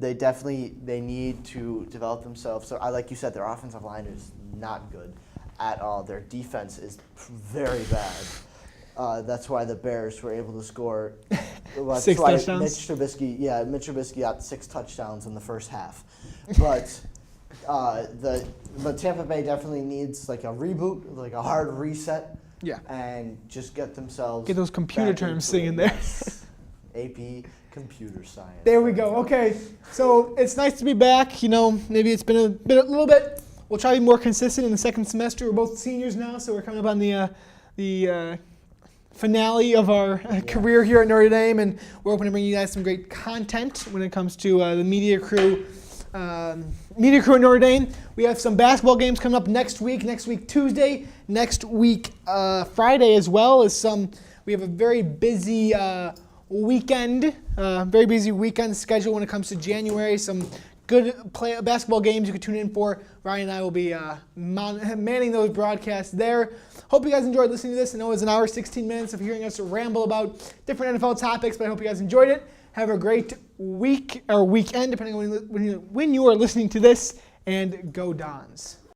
They need to develop themselves. So, like you said, their offensive line is not good at all. Their defense is very bad. That's why the Bears were able to score 6 touchdowns. Mitch Trubisky got 6 touchdowns in the first half. But Tampa Bay definitely needs like a reboot, like a hard reset. Yeah. And just get themselves Get those computer back terms into it. singing there. AP Computer Science. There we go. Okay, so it's nice to be back. Maybe it's been a little bit. We'll try to be more consistent in the second semester. We're both seniors now, so we're coming up on the finale of our career here at Notre Dame, and we're hoping to bring you guys some great content when it comes to the media crew. Media crew at Notre Dame. We have some basketball games coming up next week. Next week Tuesday. Next week Friday as well. We have a very busy weekend. Very busy weekend schedule when it comes to January. Some good basketball games you can tune in for. Ryan and I will be manning those broadcasts there. Hope you guys enjoyed listening to this. I know it was an hour, 16 minutes of hearing us ramble about different NFL topics, but I hope you guys enjoyed it. Have a great week or weekend, depending on when you are listening to this, and go Dons.